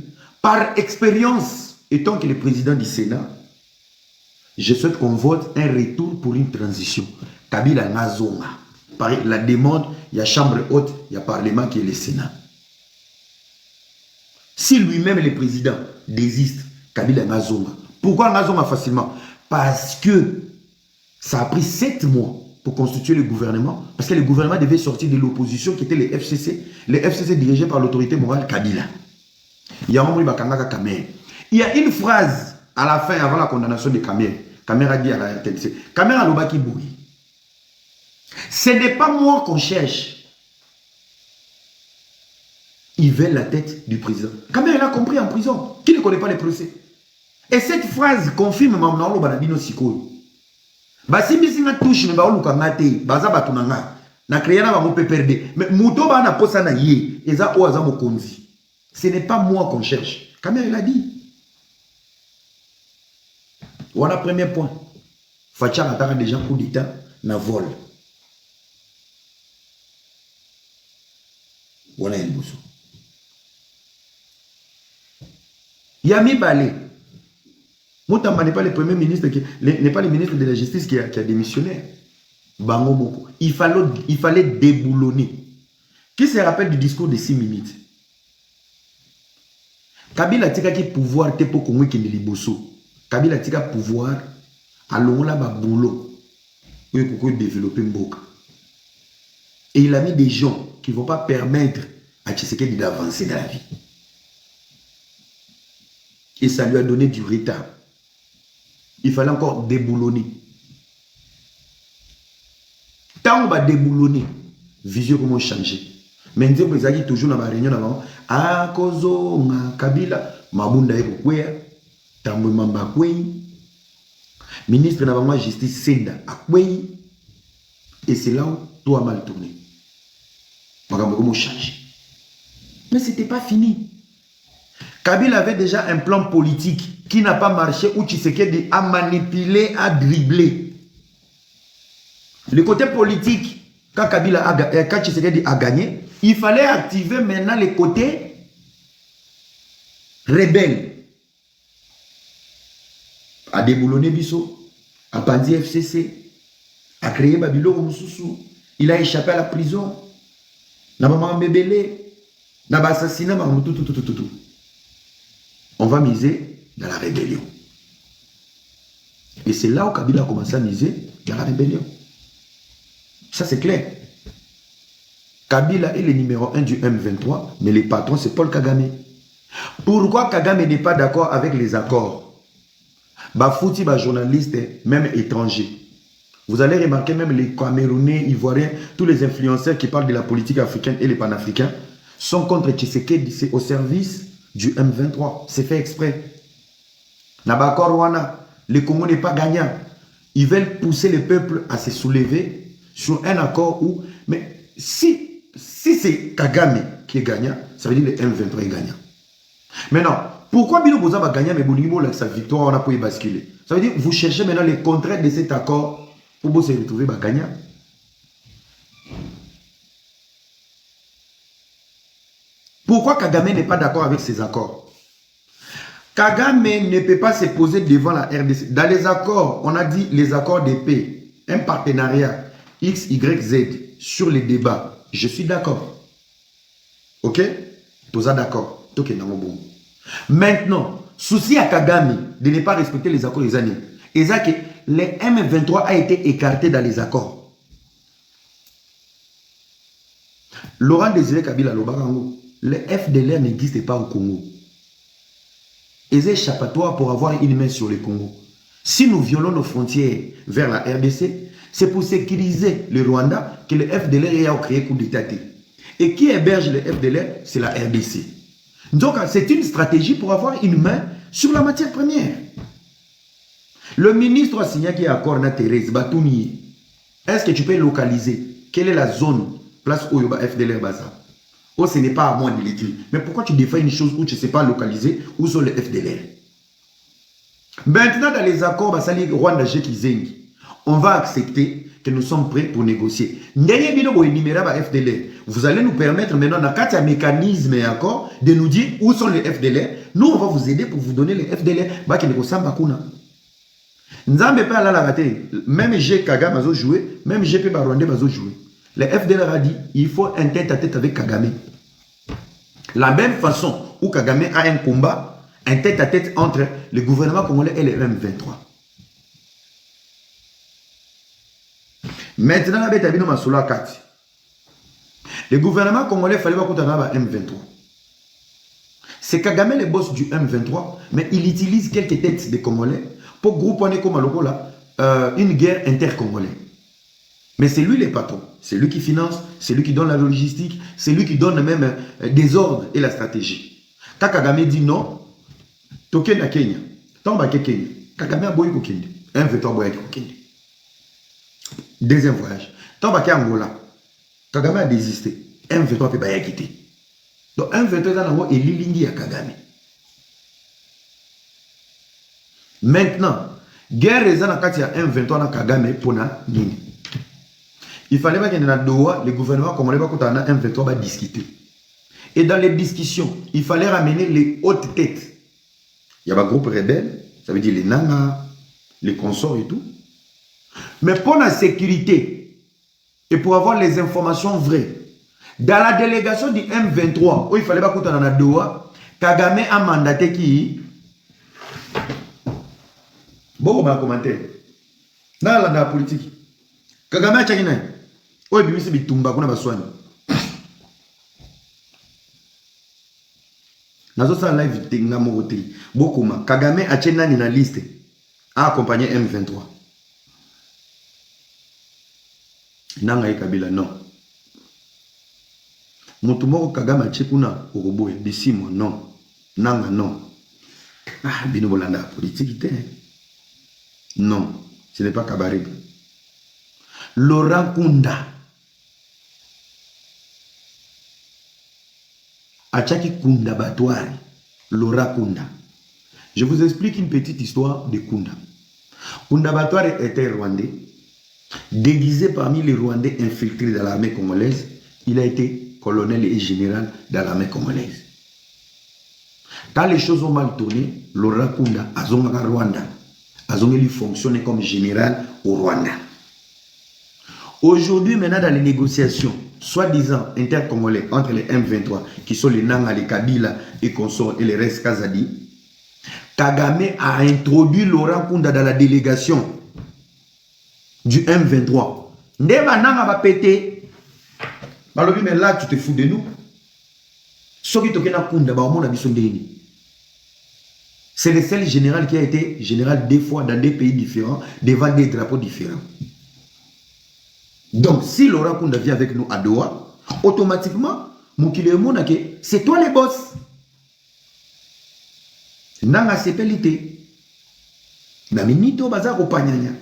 Par expérience, étant que le président du Sénat, je souhaite qu'on vote un retour pour une transition. Kabila Nazonga. Par la demande, il y a chambre haute, il y a parlement qui est le Sénat. Si lui-même, le président, désiste, Kabila Nazonga. Pourquoi Nazonga facilement? Parce que ça a pris 7 mois pour constituer le gouvernement. Parce que le gouvernement devait sortir de l'opposition qui était les FCC. Les FCC dirigés par l'autorité morale Kabila. Il y a une phrase à la fin, avant la condamnation de Kamer. Kamer a dit à la RTNC. Kamer a l'obaki boui. Ce n'est pas moi qu'on cherche. Ils veulent la tête du président. Kamer, il a compris en prison. Qui ne connaît pas les procès? Et cette phrase confirme Mamnalo Banabino Siko. Basi misinga touche me baoluka ngate baza batunanga na créer na bango PPRD mais muto ba na posa na ye eza o aza mokonzi. Ce n'est pas moi qu'on cherche. Kamer il a dit. Voilà premier point. Facha ataka des gens coup d'état na vol. Voilà un bousou. Yami Balé. Moutamba n'est pas le premier ministre, n'est pas le ministre de la Justice qui a démissionné. Bango Moko. Il fallait déboulonner. Qui se rappelle du discours de 6 minutes? Kabila tika ki pouvoir te po kongwe kende liboso. Kabila tika pouvoir à l'ongola ba boulot. Où il faut développer Mboka. Et il a mis des gens qui ne vont pas permettre à Tshisekedi d'avancer dans la vie. Et ça lui a donné du retard. Il fallait encore déboulonner. Tant on va déboulonner, vision comment changer. Mais nous avons toujours dans la réunion avant. Ah, Kozo, Kabila, Mabunda Ekouya, Tambwe Mamba Kouy, ministre de la Justice Senda Akouy. Et c'est là où tout a mal tourné. Comment changer. Mais ce n'était pas fini. Kabila avait déjà un plan politique qui n'a pas marché, où Tshisekedi a manipulé, a dribblé. Le côté politique, quand Tshisekedi a gagné, il fallait activer maintenant les côtés rebelles. A déboulonné Bisso, a bandi FCC, a créé Babilo Moussoussou. Il a échappé à la prison. N'a pas mbébélé, n'a pas assassiné, tout. On va miser dans la rébellion. Et c'est là où Kabila a commencé à miser dans la rébellion. Ça c'est clair. Kabila est le numéro 1 du M23, mais le patron c'est Paul Kagame. Pourquoi Kagame n'est pas d'accord avec les accords? Bafouti, journaliste, même étranger. Vous allez remarquer même les Camerounais, Ivoiriens, tous les influenceurs qui parlent de la politique africaine et les panafricains sont contre Tshisekedi, c'est au service du M23. C'est fait exprès. Nabakor Rwanda, le Congo n'est pas gagnant. Ils veulent pousser le peuple à se soulever sur un accord où... Mais si c'est Kagame qui est gagnant, ça veut dire que le M23 est gagnant. Maintenant, pourquoi Bilo Boza va gagner, mais Bolingo, avec sa victoire, on a pu y basculer? Ça veut dire que vous cherchez maintenant les contraintes de cet accord pour vous se retrouver gagnant. Pourquoi Kagame n'est pas d'accord avec ces accords? Kagame ne peut pas se poser devant la RDC. Dans les accords, on a dit les accords de paix, un partenariat X, Y, Z sur les débats. Je suis d'accord. Ok? Tous d'accord. Maintenant, souci à Kagame de ne pas respecter les accords des années. Et ça que le M23 a été écarté dans les accords. Laurent Désiré Kabila Lobarango. Le FDLR n'existe pas au Congo. Et c'est échappatoire pour avoir une main sur le Congo. Si nous violons nos frontières vers la RDC, c'est pour sécuriser le Rwanda que le FDLR a créé coup d'État. Et qui héberge le FDLR? C'est la RDC. Donc, c'est une stratégie pour avoir une main sur la matière première. Le ministre a signé qui accord na Thérèse Batouni. Est-ce que tu peux localiser? Quelle est la zone, place où il y a FDLR Baza? Oh, ce n'est pas à moi de le dire. Mais pourquoi tu défends une chose où tu ne sais pas localiser où sont les FDLR? Maintenant, dans les accords, Rwanda, on va accepter que nous sommes prêts pour négocier. Vous allez nous permettre maintenant, dans un mécanisme et accord, de nous dire où sont les FDLR. Nous, on va vous aider pour vous donner les FDLR. Même G Kagame a joué, même GP Barwandé a joué. Le FDLR a dit il faut un tête-à-tête avec Kagame. La même façon où Kagame a un combat, un tête-à-tête entre le gouvernement congolais et le M23. Maintenant, le gouvernement congolais fallait pas qu'on M23. C'est Kagame le boss du M23, mais il utilise quelques têtes des Congolais pour grouper comme une guerre intercongolaise. Mais c'est lui le patron, c'est lui qui finance, c'est lui qui donne la logistique, c'est lui qui donne même des ordres et la stratégie. Quand Kagame dit non, Token à Kenya, Tomba Kenya, Kagame a boyé Kenya, M23 boyé Kenya. Deuxième voyage, Tomba Angola, Kagame a désisté, M23 peut pas y quitter. Donc M23 est l'Ilingi à Kagame. Maintenant, guerre est dans M23 à Kagame pour Nini. Il fallait pas qu'il y ait Doha, le gouvernement congolais va M23 va discuter. Et dans les discussions, il fallait ramener les hautes têtes. Il y a un groupe rebelle, ça veut dire les Nanga, les consorts et tout. Mais pour la sécurité et pour avoir les informations vraies, dans la délégation du M23, où il fallait pas qu'on ait Doha, Kagame a mandaté qui? Bon, on va commenter. Dans la politique, Kagame a tchakina. Oui, mais c'est bitumba qu'on a besoin. Nazo sa live tinga morote. Bokuma Kagame a tchena ni na liste a accompagné M23. Nanga Kabila non. Mutumoko Kagame a tchekuna oroboe bisimo non. Nanga non. Ah, bino bolanda politique. Non, ce n'est pas Kabaré. Laurent Kunda. Achaki Kunda Batouari. Laurent Kunda. Je vous explique une petite histoire de Kunda. Kunda Batouari était rwandais. Déguisé parmi les Rwandais infiltrés dans l'armée congolaise, il a été colonel et général dans l'armée congolaise. Quand les choses ont mal tourné, Laurent Kunda a zonga Rwanda. Il fonctionnait comme général au Rwanda. Aujourd'hui, maintenant, dans les négociations, soi-disant intercongolais entre les M23, qui sont les Nanga, les Kabila et consorts et les restes Kazadi, Kagame a introduit Laurent Kunda dans la délégation du M23. Ndema Nanga va péter. Malobi, mais là, tu te fous de nous. Soki Tokena Kunda, on a bisondeni. C'est le seul général qui a été général deux fois dans des pays différents, devant des drapeaux différents. Donc, si Laurent Kunda vient avec nous à Doha, automatiquement, c'est toi le boss. Nanga sepelite. Naminito bazar au panyanya.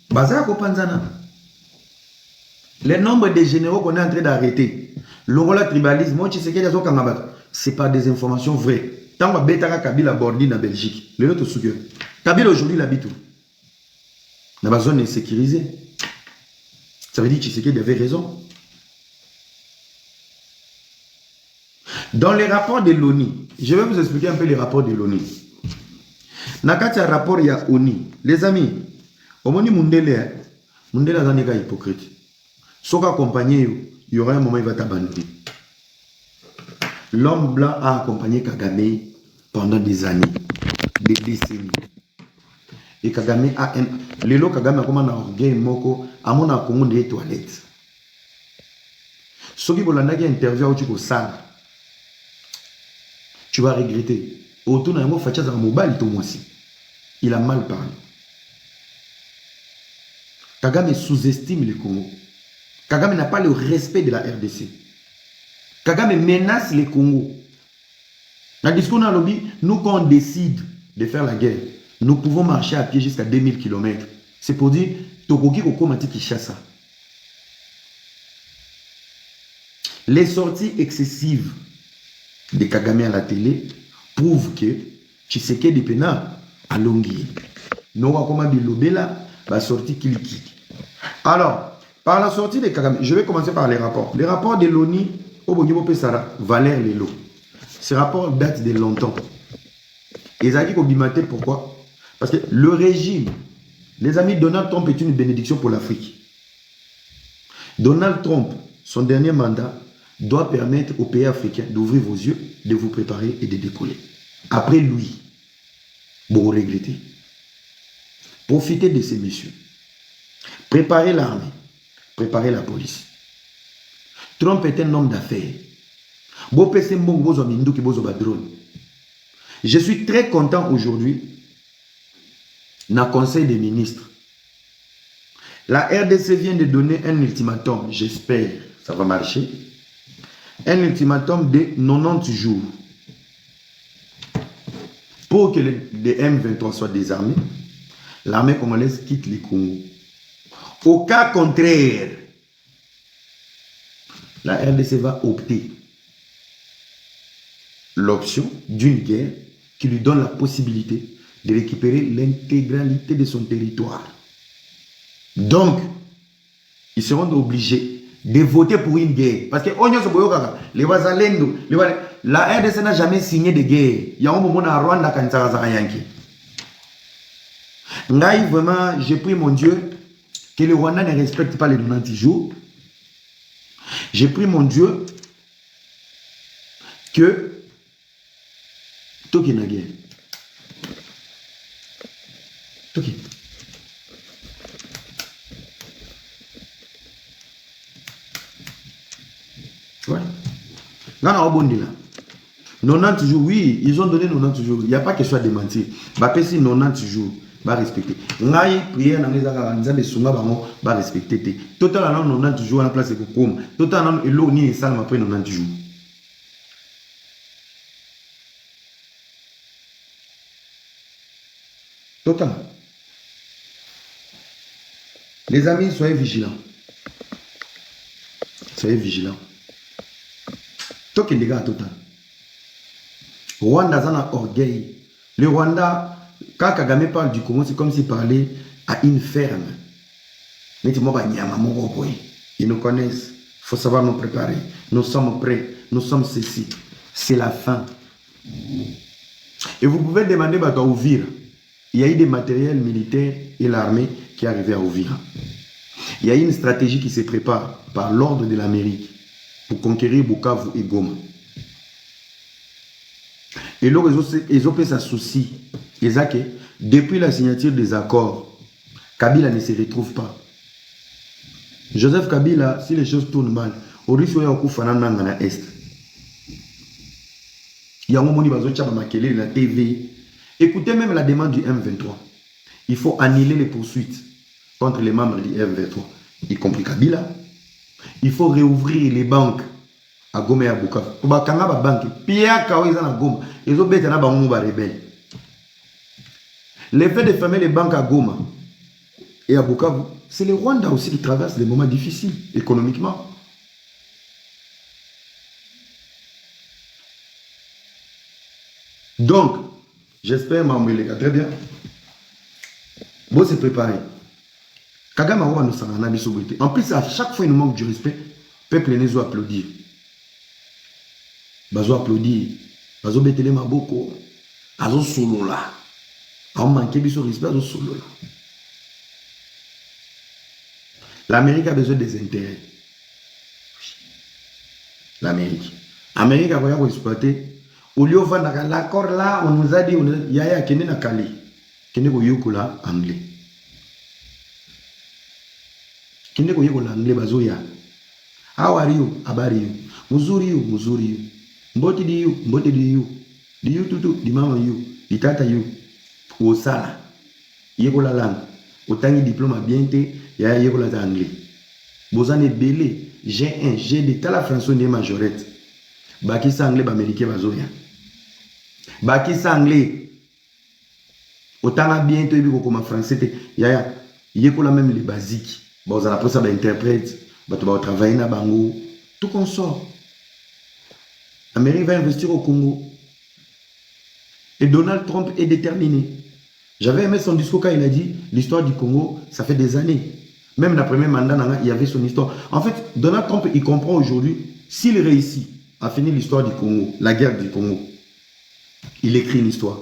Bazar au panzana. Le nombre de généraux qu'on est en train d'arrêter. L'Ongola tribalisme, c'est pas des informations vraies. Tant que Betara Kabila bordi en Belgique, le autre soutien. Kabila aujourd'hui l'habite où? Dans la zone sécurisée. Ça veut dire que Tshisekedi avait raison. Dans les rapports de l'ONU, je vais vous expliquer un peu les rapports de l'ONU. Dans le rapport, il y a ONU. Les amis, au moment où Mundele a des hypocrite. Sauf accompagné, il y aura un moment où il va t'abandonner. L'homme blanc a accompagné Kagame pendant des années, des décennies. Et Kagame a un... Lelo Kagame a commandé un game moko à mon accommodement des toilettes. Ce qui vous l'a interview au Tchiko Sala. Tu vas regretter. Autour d'un mot, Fatia Mobile, tout moi aussi. Il a mal parlé. Kagame sous-estime le Congo. Kagame n'a pas le respect de la RDC. Kagame menace le Congo. Dans le discours dans le lobby, nous, quand on décide de faire la guerre, nous pouvons marcher à pied jusqu'à 2000 km. C'est pour dire, Tokoki Kokomati Kishasa. Les sorties excessives de Kagame à la télé prouvent que Tshisekedi Pena a longué. Nous avons bilobela la sortie Kiliki. Alors, par la sortie de Kagame, je vais commencer par les rapports. Les rapports de l'ONU au Bogibo Pesara, Valère Lelo. Ces rapports datent de longtemps. Ils ont dit qu'au Bimaté, pourquoi? Parce que le régime, les amis, Donald Trump est une bénédiction pour l'Afrique. Donald Trump, son dernier mandat, doit permettre aux pays africains d'ouvrir vos yeux, de vous préparer et de décoller. Après lui, vous regrettez. Profitez de ces messieurs. Préparez l'armée, préparez la police. Trump est un homme d'affaires. Je suis très content aujourd'hui dans le Conseil des ministres. La RDC vient de donner un ultimatum, j'espère que ça va marcher. Un ultimatum de 90 jours pour que les M23 soient désarmés. L'armée congolaise quitte le Congo. Au cas contraire, la RDC va opter l'option d'une guerre qui lui donne la possibilité de récupérer l'intégralité de son territoire. Donc, ils seront obligés de voter pour une guerre. Parce que les Wazalendo, la RDC n'a jamais signé de guerre. Il y a un moment à Rwanda quand Ngaï, vraiment, j'ai pris mon Dieu que le Rwanda ne respecte pas les 90 jours. J'ai pris mon Dieu que Toki na guerre. Toki. Ouais. Là, on a 90 jours, oui, ils ont donné 90 jours. Il n'y a pas que ce soit démenti. Bah, si 90 jours, va respecter. Ngaï, prière, dans les agarans, sunga, va respecter. Total, 90 jours à la place de Kokom. Total, il l'eau ni salle après 90 jours. Total. Les amis, soyez vigilants. Soyez vigilants. Toki les gars, total. Rwanda a un orgueil. Le Rwanda, quand Kagame parle du Congo, c'est comme s'il parlait à une ferme. Mais ils nous connaissent. Il faut savoir nous préparer. Nous sommes prêts. Nous sommes ceci. C'est la fin. Et vous pouvez demander à Ouvira. Il y a eu des matériels militaires et l'armée qui est arrivée à Ouvira. Il y a eu une stratégie qui se prépare par l'ordre de l'Amérique pour conquérir Bukavu et Goma. Et là, ils ont fait ça souci. Depuis la signature des accords, Kabila ne se retrouve pas. Joseph Kabila, si les choses tournent mal, au risque de faire un est. Il y a un moment où ils ont la TV. Écoutez même la demande du M23. Il faut annuler les poursuites contre les membres du M23, y compris Kabila. Il faut réouvrir les banques à Goma et à Bukavu. Pour que les banques, Pierre Kaoué à Goma, ils ont besoin de rebelles. Le fait de fermer les banques à Goma et à Bukavu, c'est le Rwanda aussi qui traverse des moments difficiles économiquement. Donc, j'espère, Mamoué, les gars, très bien. Bon, c'est préparé. Kagame va nous s'en aller. En plus, à chaque fois, il nous manque du respect. Le peuple n'est pas applaudir. Bazo applaudir. Bazo betele maboko. Bazo solo là. On manque de respect, bazo solo là. L'Amérique a besoin des intérêts. L'Amérique. L'Amérique a besoin d'exploiter. Au lieu de l'accord là, on nous a dit, Yaya Kene na Kali. Kene ko yokola anglais. Kene ko yokola anglais bazo ya. How are you? Abari you. Muzuri you, muzuri you. Mbote di you, mbote di you. di you tutu, di mama you, di tata you, au sala, yekola langue, autant de diplôme bien te, ya yekola anglais. Bozane belé, G1, G2, t'as la français de majorette. Baki sa anglais, ba américain, ba zoya. Baki sa anglais, autant bien te, yebi comme français te, ya yekola même les basiques. Bozana après ça, ba interprète, ba tu vas travailler na bango, tout consort. Amérique va investir au Congo. Et Donald Trump est déterminé. J'avais aimé son discours quand il a dit l'histoire du Congo, ça fait des années. Même la première mandat, il y avait son histoire. En fait, Donald Trump, il comprend aujourd'hui, s'il réussit à finir l'histoire du Congo, la guerre du Congo, il écrit une histoire.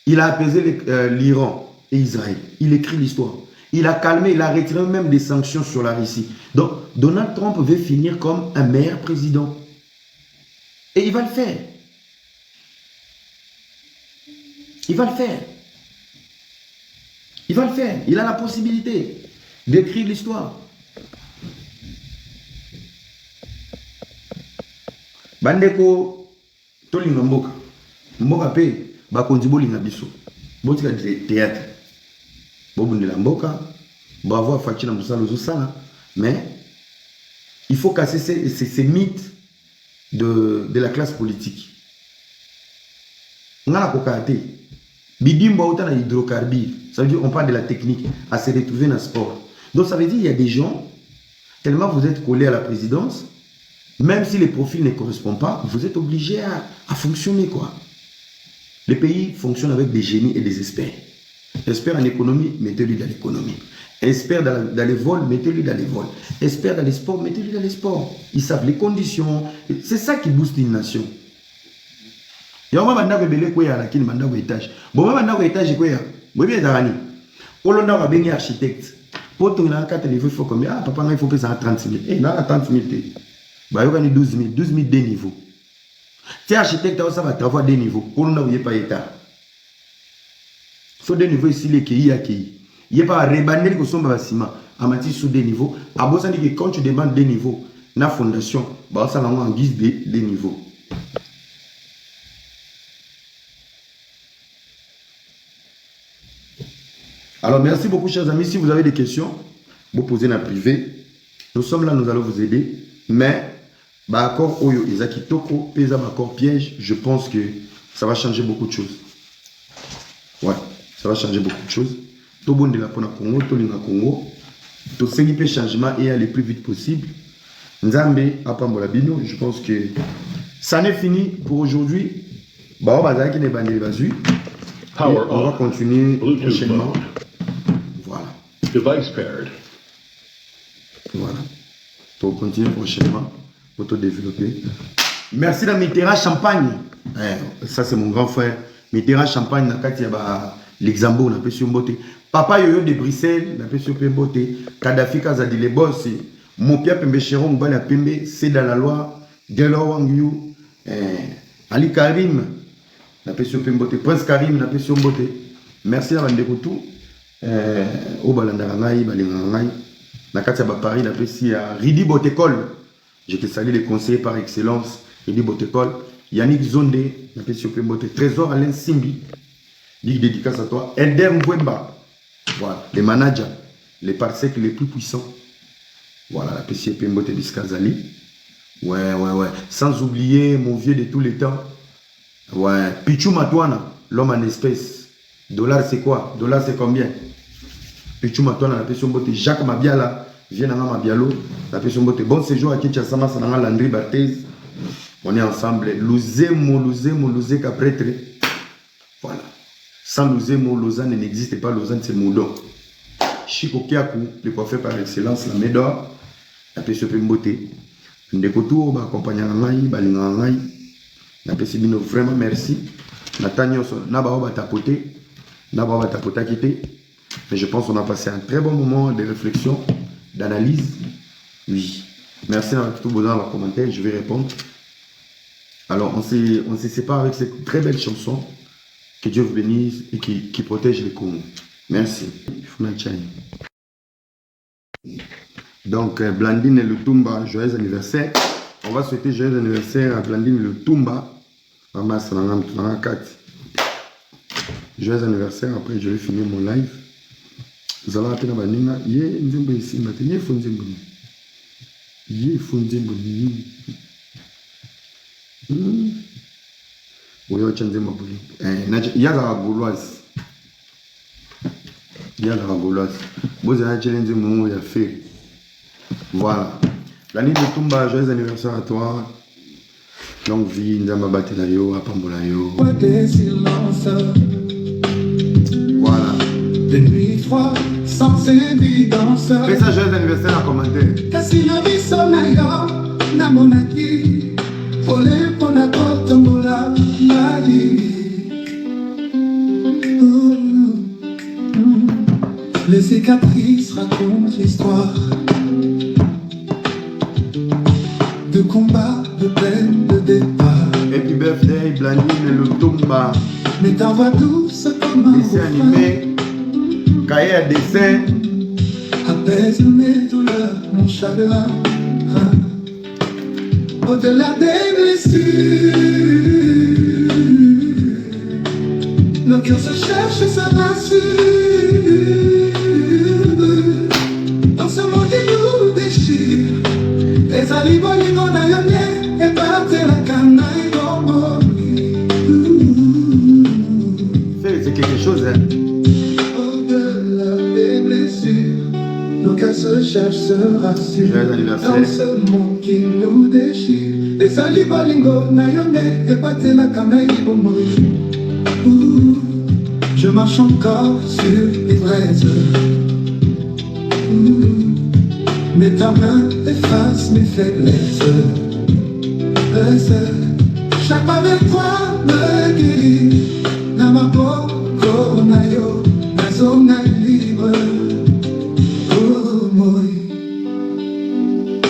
Il a apaisé l'Iran et Israël. Il écrit l'histoire. Il a calmé, il a retiré même des sanctions sur la Russie. Donc, Donald Trump veut finir comme un meilleur président. Et il va le faire. Il va le faire. Il va le faire. Il a la possibilité d'écrire l'histoire. Bandeko, tolinga mboka. Mboka pe, bakonzi bolinga biso. Botika théâtre. Bobundela mboka. Bravo à Fatina Moussalo Zoussala. Mais, il faut casser ces mythes de la classe politique. On a la cocaïne. Bidimbo autant à hydrocarbures. Ça veut dire on parle de la technique à se retrouver dans le sport. Donc ça veut dire qu'il y a des gens, tellement vous êtes collés à la présidence, même si les profils ne correspondent pas, vous êtes obligés à fonctionner quoi. Les pays fonctionnent avec des génies et des experts. Expert en économie, mettez-lui dans l'économie. Expert dans les vols, mettez-lui dans les vols. Expert dans les sports, mettez-lui dans les sports. Ils savent les conditions. C'est ça qui booste une nation. Il y a un moment où il y a un étage. Bon, il y a un étage. Il y a un architecte. Pour ton architecte, il faut combien? Ah, papa, il faut que ça ait 30 000. Eh, il y a 30 000. Il y a 12 000. 12 000 des niveaux. Si architecte, ça va travailler des niveaux. Pour nous, il n'y a pas d'état. Sur des niveaux ici, les qui il n'y a pas à rebander le son de ciment. À matière sous des niveaux. À bon, ça dit que quand tu demandes des niveaux, la fondation, ça va en guise des niveaux. Alors, merci beaucoup, chers amis. Si vous avez des questions, vous posez dans le privé. Nous sommes là, nous allons vous aider. Mais, accord Oyo, Isaki Toko, Pesa, accord piège, je pense que ça va changer beaucoup de choses. Ouais, ça va changer beaucoup de choses. Tout bon de la Pona Congo, tout le Congo. Tout ce qui peut changement et aller le plus vite possible. Nzambe, Apambola Bino, je pense que ça n'est fini pour aujourd'hui. On va continuer prochainement. Voilà. Device paired. Voilà. Pour continuer prochainement, pour te développer. Merci à Mitterrand Champagne. Ça, c'est mon grand frère. Mitterrand Champagne, l'exemple, on a pu sur beauté. Papa Yoyo de Bruxelles, on a pu sur beauté. Kadhafi Kazadi, les boss, Mopia Pembe Chéron, Mbala Pembe, c'est dans la loi. Delo Wangyu, Ali Karim, on a pu sur beauté. Prince Karim, on a pu sur beauté. Merci à Vandekoutou. Au Balandarangaï, Balingarangaï. Nakatia Paris, on a pu sur Ridi Botekol. Je te salue les conseillers par excellence. Ridi Botekol. Yannick Zonde, on a pu sur beauté. Trésor Alain Simbi. Ligue dédicace à toi. Elder Mwemba. Voilà. Les managers. Les parsec les plus puissants. Voilà. La PCP Mbote Biskazali. Ouais. Sans oublier mon vieux de tous les temps. Ouais. Pichou Matouana. L'homme en espèce. Dollar c'est quoi? Dollar c'est combien? Pichou Matouana. La PCP Mbote. Jacques Mabiala. Viens à Mabialo. La PCP Mbote. Bon séjour à Kinshasa. Sananga Landry Barthez. On est ensemble. Louzé Capretre. Voilà. Sans Louzémo, Lausanne n'existe pas. Lausanne, c'est Moudon. Chico Kiakou, le coiffeur par excellence, la Médor, la PCP Mbote. Ndekotou, accompagné à Ngai, Balinga Ngai. La PCP vraiment merci. Nathaniel, Naba tapoté. Naba tapoté quitté. Mais je pense qu'on a passé un très bon moment de réflexion, d'analyse. Oui. Merci à tout besoin dans les commentaires, je vais répondre. Alors, on se sépare avec cette très belle chanson. Que Dieu vous bénisse et qui protège les Congo. Merci. Donc, Blandine Lutumba, joyeux anniversaire. On va souhaiter joyeux anniversaire à Blandine Lutumba. Maman, ça n'a 4. Joyeux anniversaire, après je vais finir mon live. Vous allez appeler ma nina. Yé, nzembo ici, matin. Yé, faut nzembo. Yé, faut nzembo. Oui, on tient nzembo. Il y a la gauloise. Il y a la gauloise. Vous avez un nzembo, il y a fait. Voilà. La nuit de Tumba, joyeux anniversaire à toi. Longue vie, Ndama Batelayo, Apambolayo. Voilà. Des nuits froides, sans évidence. Fais ça, joyeux anniversaire en commentaire. Kasi la vie sonayo, na monaki. Pole pona kotombola, mali. Les cicatrices racontent l'histoire de combats, de peine, de départ. Happy birthday, Blandine Lutumba. Mais ta voix douce comme un Dessin animé, cahier à dessin. apaise mes douleurs, mon chagrin. Au-delà des blessures, le cœur se cherche et se rassure. Dans ce monde qui nous déchire, les aliboli qu'on a yonné et battre la canaille d'ombre. C'est quelque chose, hein. Au-delà des blessures, nos cœurs se cherchent, se rassurent. Joyeux anniversaire. Dans ce monde qui nous déchire, les salibalingo nayone et battre la canaille d'ombre. Je marche encore sur l'ivresse. Mais ta main efface mes faiblesses. Chaque pas avec toi me guérit. Namaboko nayo, la zone libre. Oh moi,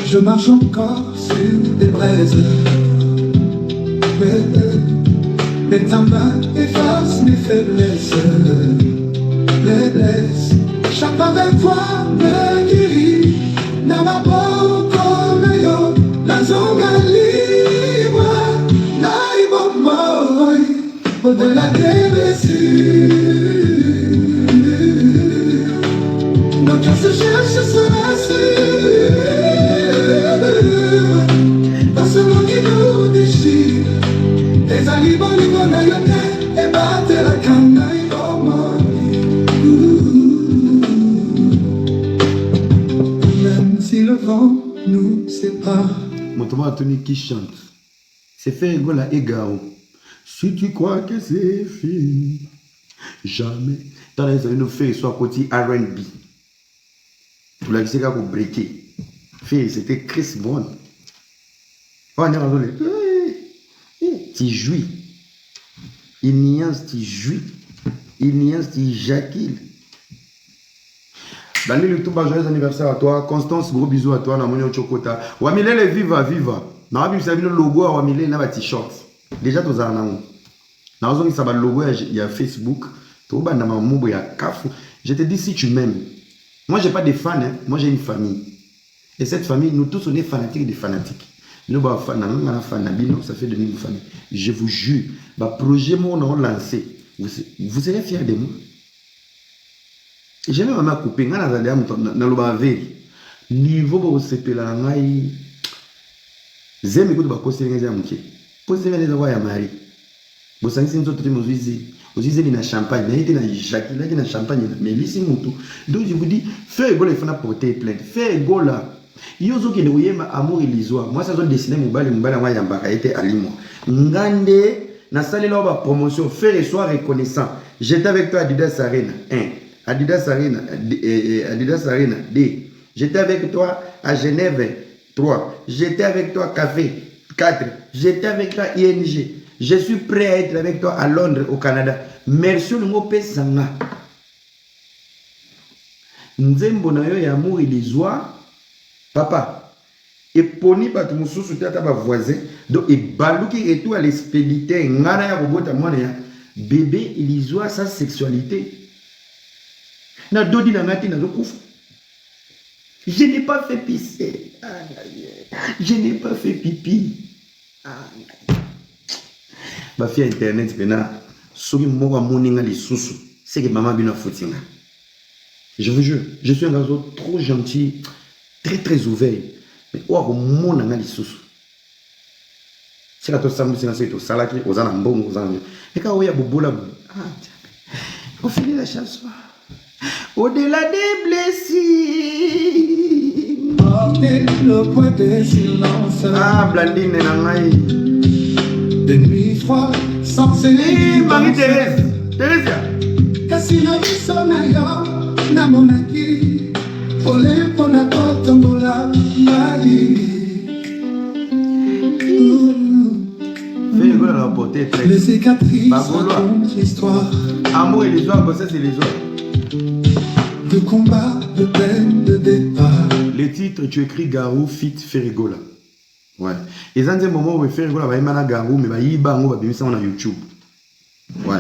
je marche encore sur des braises. Mais ta main efface mes faiblesses. Chaque pas avec toi me guérit. Namaboko nayo, la zone libre. Naïbo moi, au-delà des blessures, nos cœurs se cherchent, se rassurent. Dans ce monde qui nous déchire, les aliboligo nayote et battre la canaille même si le vent nous sépare. Mon Thomas Anthony qui chante. C'est fait égale à Egao. Si tu crois que c'est fini, jamais. Dans les années, nous faisons soit côté R&B. Tout la vie, pour breaker. C'était Chris Brown. On est rendu là. Tu jouis. Il nuance, tu jouis. Il nuance, tu jaquille. Daniel Lutumba, joyeux anniversaire à toi. Constance, gros bisous à toi. Namonio Chokota. Wamilele, viva, viva. Nabi, vous avez le logo à Wamilele, na t-shirt. Déjà, tu as un logo. Ça va le logo, il y a Facebook. Je te dis si tu m'aimes. Moi, je n'ai pas de fans. Hein. Moi, j'ai une famille. Et cette famille, nous tous, on est fanatiques des fanatiques. Nous, ça fait de nous une famille. Je vous jure, le projet, on a lancé. Vous serez fiers de moi. J'ai même ma copine, niveau pour se peler, j'aime écouter ma cause, posez les voix à Marie. Vous savez, c'est une autre chose. Vous disiez qu'il y a champagne, il y a Jacques, il y a champagne, mais ici, donc je vous dis, fais égo, il faut porter plainte. Fais égo là. Yozo qui est amour et l'isoi. Moi, ça a dessiné mon bal, moi, yamba, était à Limo. Ngande, na salle là, promotion, faire et soir reconnaissant. J'étais avec toi à Adidas Arena 1, Adidas Arena 2. J'étais avec toi à Genève 3. J'étais avec toi à Café 4. J'étais avec toi à ING. Je suis prêt à être avec toi à Londres, au Canada. Merci le mot Pesanga. Nzembo na yo ya amour et les oies. Papa. Et poni pas tout mon sous ta voisin. Donc et balouki et tout à l'expédité. Ngana ya robota mwana ya. Bébé et les oies sa sexualité. Na dodi na ngati na zokufa. Je n'ai pas fait pisser. Je n'ai pas fait pipi. Ma fille internet, soki moko moninga les sous, c'est que maman bina foutinga. Je vous jure, je suis un garçon trop gentil, très très ouvert. Mais oh, mon anga les sous. C'est la to samedi c'est to salaki, aux en bon, aux en. Et quand oya bobola, ah, on finit la chanson. Au-delà des blessings. Portez le point des silences. Ah, Blandine nangai. Des nuits froides, sans célébrer. Marie-Thérèse, Thérèse. Casino Sonayo, Namonaki, Pole Ponato Tombola, Mali. Les cicatrices racontent l'histoire. Amour et les oies, ça c'est les oies. De combat, de peine, de départ. Les titres, tu écris Garou, Fit, Ferrigola. Ouais. Et dans un moment où Ferrigola va y aller Garou, mais va y aller, on va bien ça sur YouTube. Ouais.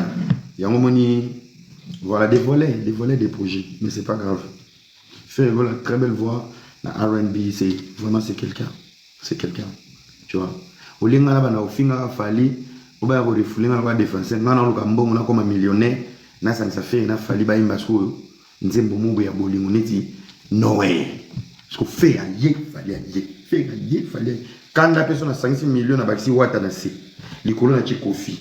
Il y a un moment où voilà des volets des projets, mais c'est pas grave. Ferrigola, très belle voix, la R&B, c'est vraiment c'est quelqu'un. C'est quelqu'un. Tu vois. Au lieu de na ofinga fali, au bas de refouler na défense, na na lukambo na comme millionnaire, na ça fait na fali ba imba so, nzembo mubu ya bolingo neti no way. Ce qu'on fait à yé, fallait. Quand la personne a 5-6 millions na baxi wata na se, likolo na Kofi.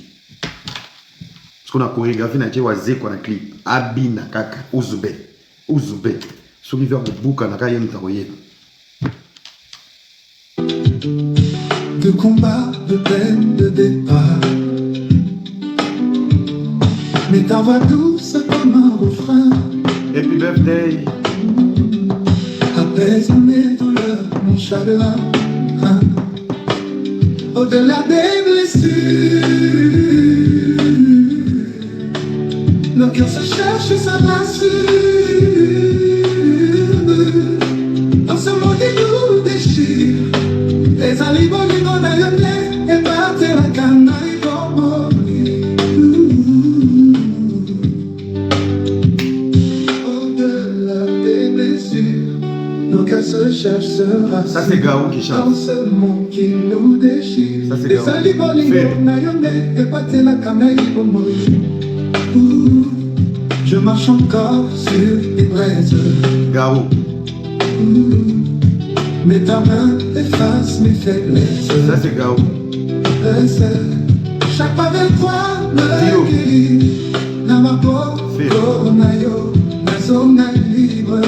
Ce qu'on a chorégraphié na waze kwa na clip, abina kaka, uzube. Ce qui veut buka na kaya mtaroye. De combat, de peine, de départ. Mais ta voix douce comme un refrain. Happy birthday. Apaise mes douleurs, mon chagrin. Au-delà des blessures, le cœur se cherche sa blessure. Dans ce monde qui nous déchire. Les aliboli non ayonne et battre la canaille comme au-delà des blessures, nos cœurs se cherchent, se rassurent. Ça c'est Garou qui chante. Dans ce monde qui nous déchire. Ça c'est Les Garou. aliboli non ayonne et battre la canaille comme je marche encore sur les braises. Garou. Mais ta main efface mes faiblesses. Ça c'est Garou. Chaque pas vers toi me guérit. Dans ma peau, coronayo, la zone libre.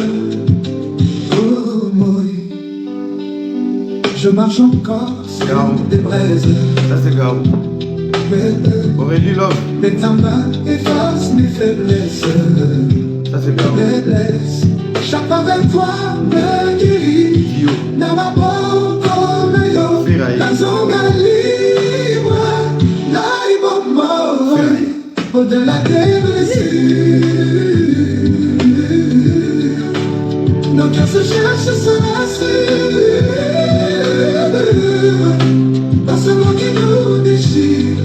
Oh moi, je marche encore sur des braises. Ça c'est Garou. Aurélie Love. Mais ta main efface mes faiblesses. Ça c'est Garou. Chaque pas vers toi me guérit. Dans ma peau, coronayo, la zone libre. Au-delà des blessures, nos cœurs se cherchent, se rassurent. Dans ce monde qui nous déchire,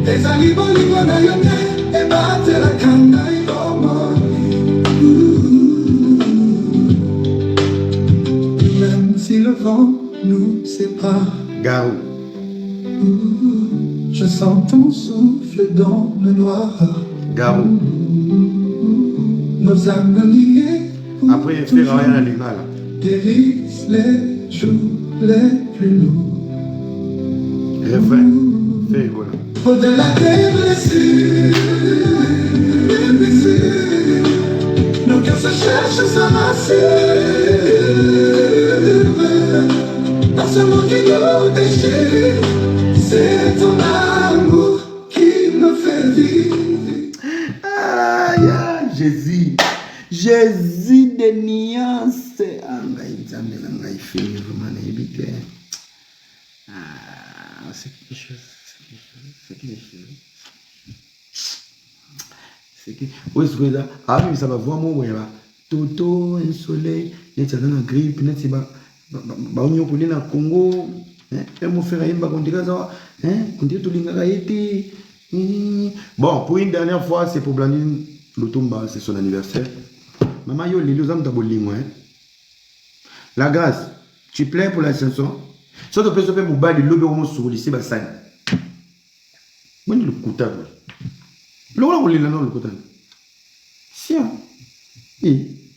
les aliboli bonayonne et battre la canaille comme même si le vent nous sépare. Garou. Je sens ton souffle dans le noir. Garou. Nos âmes liées. Après, il fait rien à l'égal. Guérissent les jours les plus lourds. Refrain. Fais voilà. Au-delà des blessures, nos cœurs se cherchent, se rassurent. Dans ce monde qui nous déchire, c'est ton amour qui me fait vivre. Aïe, Jésus. Jésus de nuances. C'est quelque chose. C'est quelque chose. Oui, c'est ça. Ah, mais ça va vraiment, ouais, là. Toto, un soleil, net ça dans la grippe, net c'est ba on y a na Congo, et mon frère il va continuer ça, continuer tout l'inga été. Bon, pour une dernière fois, c'est pour Blandine Lutumba, c'est son anniversaire. Maman yo lili ozam tabolingo, La grâce, tu plais pour la chanson. Si tu peux sauver mon bal de l'obé au sur lycée bassan. Moi, le couteau. Là, on est là, le couteau. Si,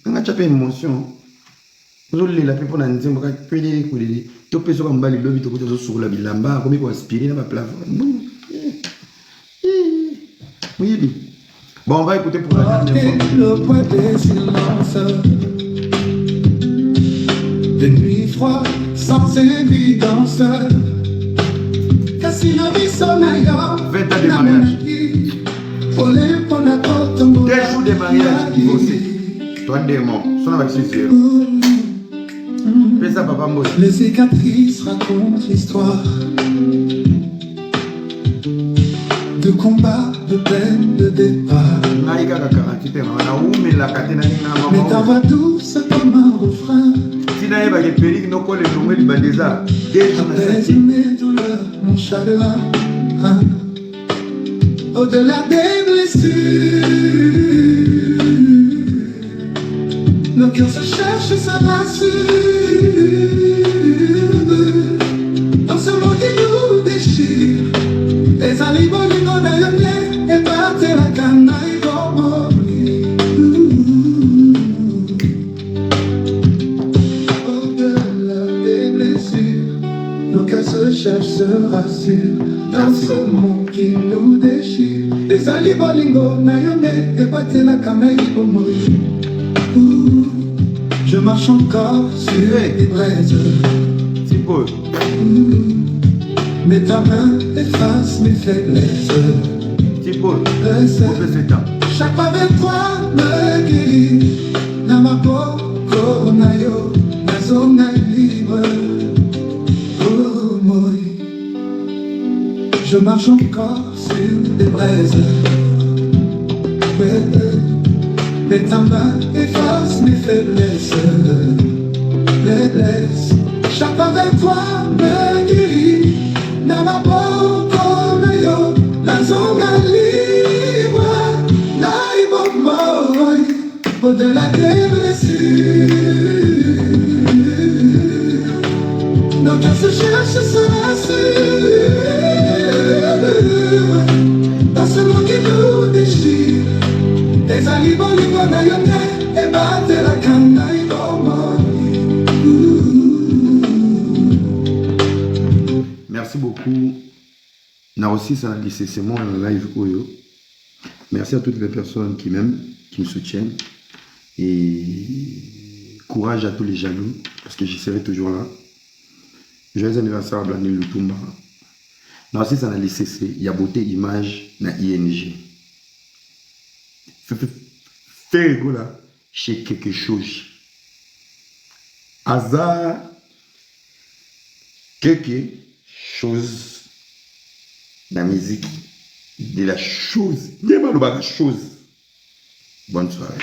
on a chapé émotion. Vous avez la plupart des gens qui ont des coups. Tout peut se faire mal, le lobby sur la bilamba, comme il faut aspirer dans ma plafond. Oui. Bon, on va écouter pour la dernière fois. Le point des silences, des nuits froides, sans évidence. Casino Visonayo, 20 ans de mariage. 2 jours de mariage divorcé. Toi, démon. Son avec 6 heures. Fais ça, papa, moi. Les cicatrices racontent l'histoire de combat, de peine, de départ. Mais ta voix douce comme un refrain apaise mes douleurs, mon chagrin. Au-delà des blessures, le cœur se cherche et se rassure. Dans ce monde qui nous déchire, les alibos et battre la canaille comme au-delà des blessures, nos cœurs se cherchent, se rassurent. Dans ce monde qui nous déchire, les alibos et battre la canaille comme je marche encore sur les braises. Mais ta main efface mes faiblesses. Chaque pas avec toi me guérit. Namako, Koronayo, la zone libre. Oh, moi. Je marche encore sur des braises. Mais ta main efface mes faiblesses. Chaque pas avec toi me guérit. Namako, la zone libre. Au-delà des blessures, nos cœurs se cherchent, se rassurent. Dans ce monde qui nous déchire, les alibos et battre la canaille comme. Merci beaucoup. Na aussi ça a laissé ces mots en live Oyo. Merci à toutes les personnes qui m'aiment, qui me soutiennent. Et courage à tous les jaloux, parce que j'y serai toujours là. Joyeux anniversaire à Blandine Lutumba. Non, si ça n'a laissé, il y a beauté image na ING. Fais rigolo là, chez quelque chose. Hasard, quelque chose. La musique, de la chose. Il y a pas de chose. Bonne soirée.